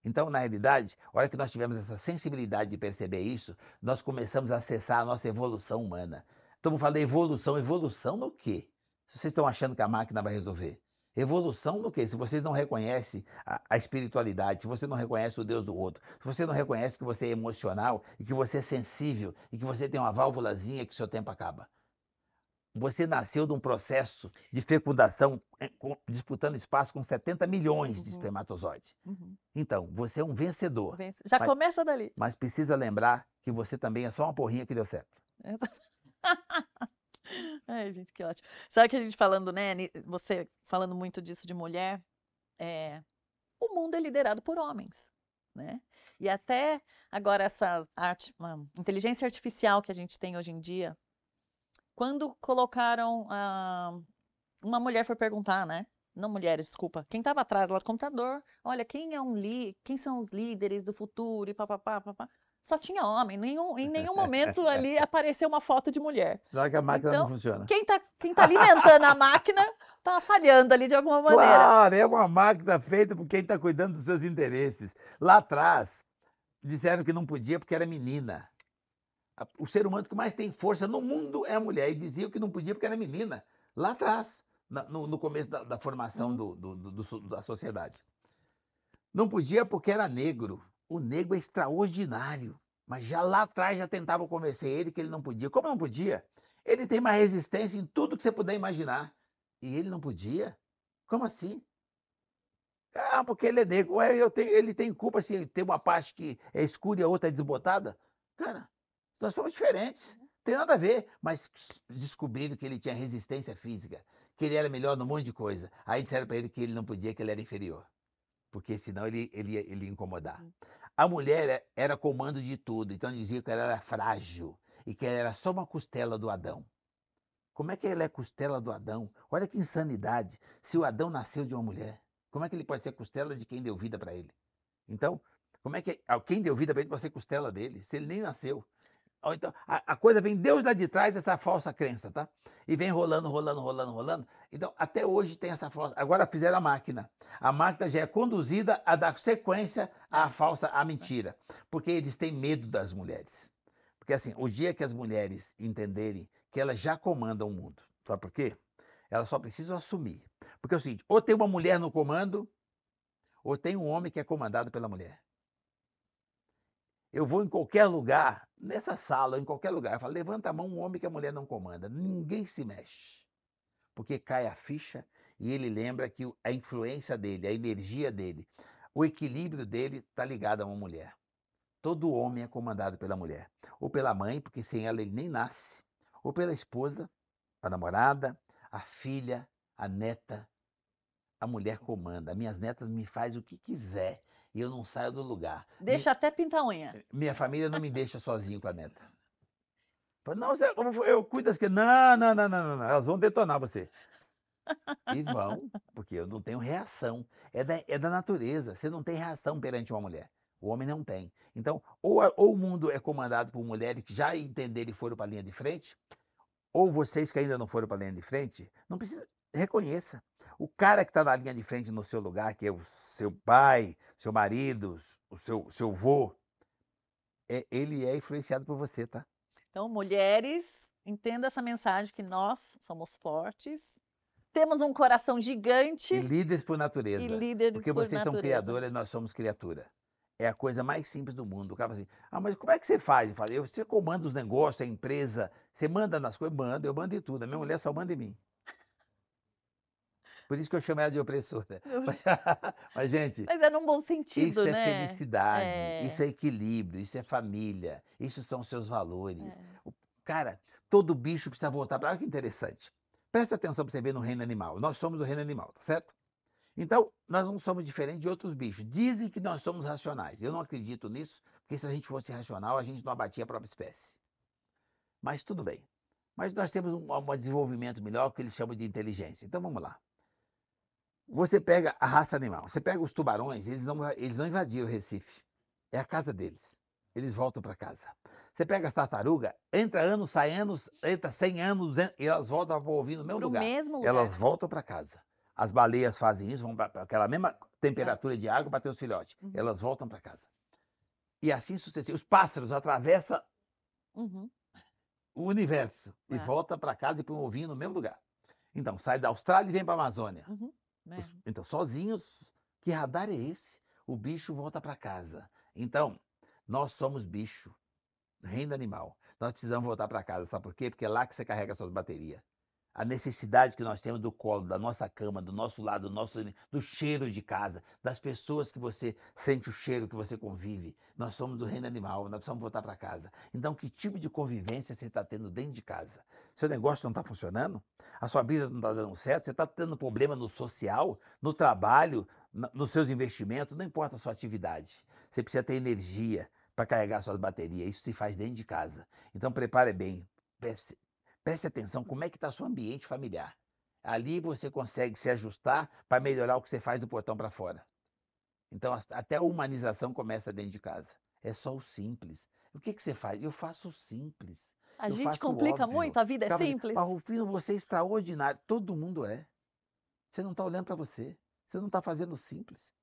Então, na realidade, a hora que nós tivemos essa sensibilidade de perceber isso, nós começamos a acessar a nossa evolução humana. Estamos falando de evolução. Evolução no quê? Se vocês estão achando que a máquina vai resolver. Evolução no quê? Se vocês não reconhecem a espiritualidade, se você não reconhece o Deus do outro, se você não reconhece que você é emocional e que você é sensível e que você tem uma válvulazinha que o seu tempo acaba. Você nasceu de um processo de fecundação disputando espaço com 70 milhões de espermatozoides. Então, você é um vencedor. Já começa dali. Mas precisa lembrar que você também é só uma porrinha que deu certo. Ai, gente, que ótimo. Sabe que a gente falando, né? Você falando muito disso de mulher, o mundo é liderado por homens, né? E até agora essa inteligência artificial que a gente tem hoje em dia, quando colocaram uma mulher foi perguntar, né? Não mulheres, desculpa. Quem estava atrás lá do computador, olha, quem são os líderes do futuro e papapá, papá. Só tinha homem, em nenhum momento ali apareceu uma foto de mulher. Senão que a máquina Então, não funciona. Quem tá alimentando a máquina tá falhando ali de alguma maneira. Claro, é uma máquina feita por quem está cuidando dos seus interesses. Lá atrás, disseram que não podia porque era menina. O ser humano que mais tem força no mundo é a mulher. E diziam que não podia porque era menina. Lá atrás, no começo da formação da sociedade. Não podia porque era negro. O negro é extraordinário. Mas já lá atrás já tentavam convencer ele que ele não podia. Como não podia? Ele tem mais resistência em tudo que você puder imaginar. E ele não podia? Como assim? Ah, porque ele é negro. Ué, ele tem culpa se ele tem uma parte que é escura e a outra é desbotada? Cara, nós somos diferentes. Tem nada a ver. Mas descobriram que ele tinha resistência física, que ele era melhor num monte de coisa. Aí disseram para ele que ele não podia, que ele era inferior. Porque senão ele ia incomodar. A mulher era comando de tudo. Então dizia que ela era frágil e que ela era só uma costela do Adão. Como é que ela é costela do Adão? Olha que insanidade. Se o Adão nasceu de uma mulher, como é que ele pode ser costela de quem deu vida para ele? Então, como é que quem deu vida para ele pode ser costela dele, se ele nem nasceu? Então, a coisa vem Deus lá de trás, essa falsa crença, tá? E vem rolando. Então, até hoje tem essa falsa. Agora fizeram a máquina. A máquina já é conduzida a dar sequência à mentira. Porque eles têm medo das mulheres. Porque assim, o dia que as mulheres entenderem que elas já comandam o mundo, sabe por quê? Elas só precisam assumir. Porque é o seguinte, ou tem uma mulher no comando, ou tem um homem que é comandado pela mulher. Eu vou em qualquer lugar, nessa sala, em qualquer lugar, eu falo, levanta a mão um homem que a mulher não comanda. Ninguém se mexe. Porque cai a ficha e ele lembra que a influência dele, a energia dele, o equilíbrio dele está ligado a uma mulher. Todo homem é comandado pela mulher. Ou pela mãe, porque sem ela ele nem nasce. Ou pela esposa, a namorada, a filha, a neta. A mulher comanda. Minhas netas me fazem o que quiser e eu não saio do lugar. Deixa até pintar a unha. Minha família não me deixa sozinho com a neta. Não, eu cuido das crianças. Não. Elas vão detonar você. E vão, porque eu não tenho reação. É da natureza. Você não tem reação perante uma mulher. O homem não tem. Então, ou o mundo é comandado por mulheres que já entenderam e foram para a linha de frente, ou vocês que ainda não foram para a linha de frente, não precisa. Reconheça. O cara que está na linha de frente no seu lugar, que é o seu pai, seu marido, o seu vô, ele é influenciado por você, tá? Então, mulheres, entenda essa mensagem que nós somos fortes, temos um coração gigante E líderes por e natureza. líderes Porque por vocês são natureza. criadoras e nós somos criatura. É a coisa mais simples do mundo. O cara fala assim, mas como é que você faz? Eu falei, você comanda os negócios, a empresa, você manda nas coisas? Eu mando em tudo. A minha mulher só manda em mim. Por isso que eu chamo ela de opressora. Mas, gente, Mas é num bom sentido, isso é né? felicidade, isso é equilíbrio, isso é família, isso são seus valores. É. Cara, todo bicho precisa voltar para. Olha que interessante. Presta atenção para você ver no reino animal. Nós somos o reino animal, tá certo? Então, nós não somos diferentes de outros bichos. Dizem que nós somos racionais. Eu não acredito nisso, porque se a gente fosse racional, a gente não abatia a própria espécie. Mas tudo bem. Mas nós temos um desenvolvimento melhor que eles chamam de inteligência. Então vamos lá. Você pega a raça animal, você pega os tubarões, eles não invadiram o Recife. É a casa deles. Eles voltam para casa. Você pega as tartarugas, entra anos, sai anos, entra 100 anos, e elas voltam para ouvir no mesmo Pro lugar. mesmo lugar. Elas voltam para casa. As baleias fazem isso, vão para aquela mesma temperatura de água para ter os filhotes. Uhum. Elas voltam para casa. E assim sucessivamente. Os pássaros atravessam Uhum. o universo e É. voltam para casa e põem um ovinho no mesmo lugar. Então, sai da Austrália e vem para a Amazônia. Uhum. É. Então, sozinhos, que radar é esse? O bicho volta para casa. Então, nós somos bicho, reino animal. Nós precisamos voltar para casa, sabe por quê? Porque é lá que você carrega suas baterias. A necessidade que nós temos do colo, da nossa cama, do nosso lado, do cheiro de casa, das pessoas que você sente o cheiro que você convive. Nós somos do reino animal, nós precisamos voltar para casa. Então, que tipo de convivência você está tendo dentro de casa? Seu negócio não está funcionando? A sua vida não está dando certo? Você está tendo problema no social, no trabalho, nos seus investimentos? Não importa a sua atividade. Você precisa ter energia para carregar suas baterias. Isso se faz dentro de casa. Então, prepare bem. Preste atenção como é que está seu ambiente familiar. Ali você consegue se ajustar para melhorar o que você faz do portão para fora. Então, até a humanização começa dentro de casa. É só o simples. O que você faz? Eu faço o simples. A Eu gente faço o complica óbvio. muito, a vida é Ficava assim, simples. mas Rufino, você é extraordinário. Todo mundo é. Você não está olhando para você. Você não está fazendo o simples.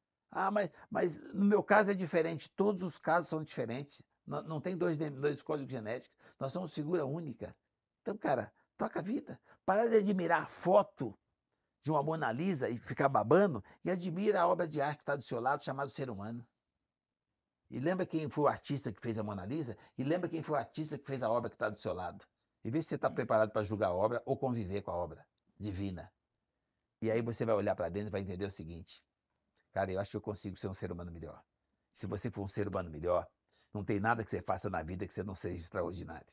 Mas no meu caso é diferente. Todos os casos são diferentes. Não tem dois códigos genéticos. Nós somos figura única. Então, cara, toca a vida. Para de admirar a foto de uma Mona Lisa e ficar babando e admira a obra de arte que está do seu lado, chamado ser humano. E lembra quem foi o artista que fez a Mona Lisa? E lembra quem foi o artista que fez a obra que está do seu lado. E vê se você está preparado para julgar a obra ou conviver com a obra divina. E aí você vai olhar para dentro e vai entender o seguinte. Cara, eu acho que eu consigo ser um ser humano melhor. Se você for um ser humano melhor, não tem nada que você faça na vida que você não seja extraordinário.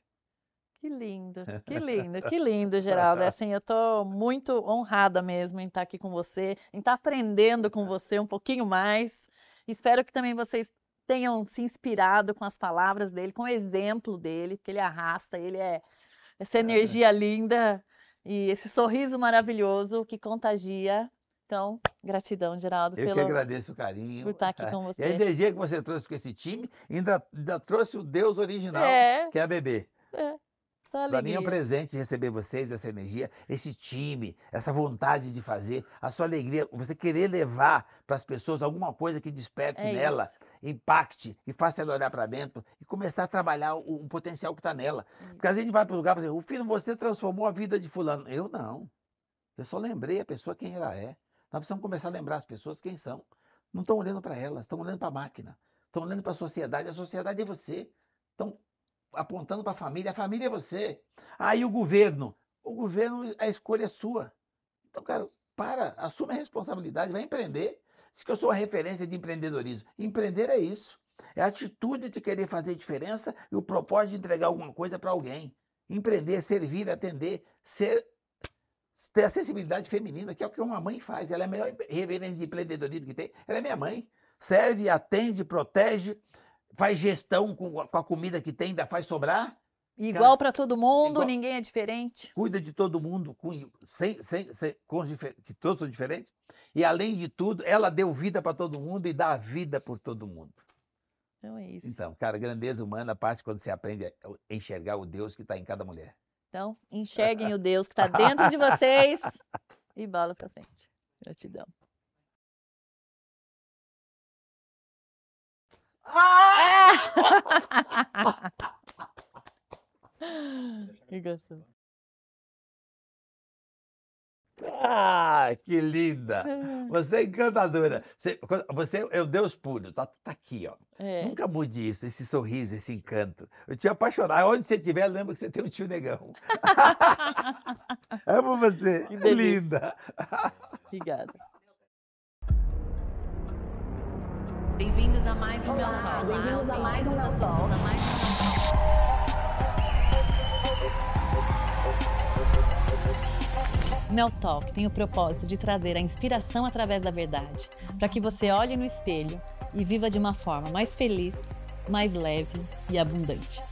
Que lindo, que lindo, que lindo, Geraldo. Assim, eu estou muito honrada mesmo em estar aqui com você, em estar aprendendo com você um pouquinho mais. Espero que também vocês tenham se inspirado com as palavras dele, com o exemplo dele, porque ele arrasta, ele é essa energia linda e esse sorriso maravilhoso que contagia. Então, gratidão, Geraldo, Eu que agradeço o carinho. por estar aqui com E a você. energia que você trouxe com esse time, ainda trouxe o Deus original, que é a Bebê. Só Para mim é um alegria. presente receber vocês, essa energia, esse time, essa vontade de fazer, a sua alegria, você querer levar para as pessoas alguma coisa que desperte É nela, isso. impacte e faça ela olhar para dentro e começar a trabalhar o potencial que está nela. Porque às vezes a gente vai para o lugar e fala assim, Rufino, você transformou a vida de fulano. Eu não. Eu só lembrei a pessoa quem ela é. Nós precisamos começar a lembrar as pessoas quem são. Não estão olhando para elas, estão olhando para a máquina. Estão olhando para a sociedade é você. Estão apontando para a família é você. Aí o governo, a escolha é sua. Então, cara, assume a responsabilidade, vai empreender. Diz que eu sou a referência de empreendedorismo. Empreender é isso. É a atitude de querer fazer diferença e o propósito de entregar alguma coisa para alguém. Empreender, servir, atender, ter a sensibilidade feminina, que é o que uma mãe faz. Ela é a melhor reverência de empreendedorismo que tem. Ela é minha mãe. Serve, atende, protege, faz gestão com a comida que tem, ainda faz sobrar. Igual para todo mundo, igual- ninguém é diferente. Cuida de todo mundo, que todos são diferentes. E além de tudo, ela deu vida para todo mundo e dá a vida por todo mundo. Então é isso. Então, cara, grandeza humana parte quando você aprende a enxergar o Deus que está em cada mulher. Então, enxerguem o Deus que está dentro de vocês e bola para frente. Gratidão. Que gostoso. Ah, que linda! Você é encantadora. Você é o Deus puro, tá aqui, ó. É. Nunca mude isso, esse sorriso, esse encanto. Eu te apaixonar. Onde você estiver, lembra que você tem um tio negão. Amo você. Que delícia. Linda. Obrigada. Bem-vindos a mais um Mel Talk. Bem-vindos a mais um Mel Talk. Mel Talk tem o propósito de trazer a inspiração através da verdade, para que você olhe no espelho e viva de uma forma mais feliz, mais leve e abundante.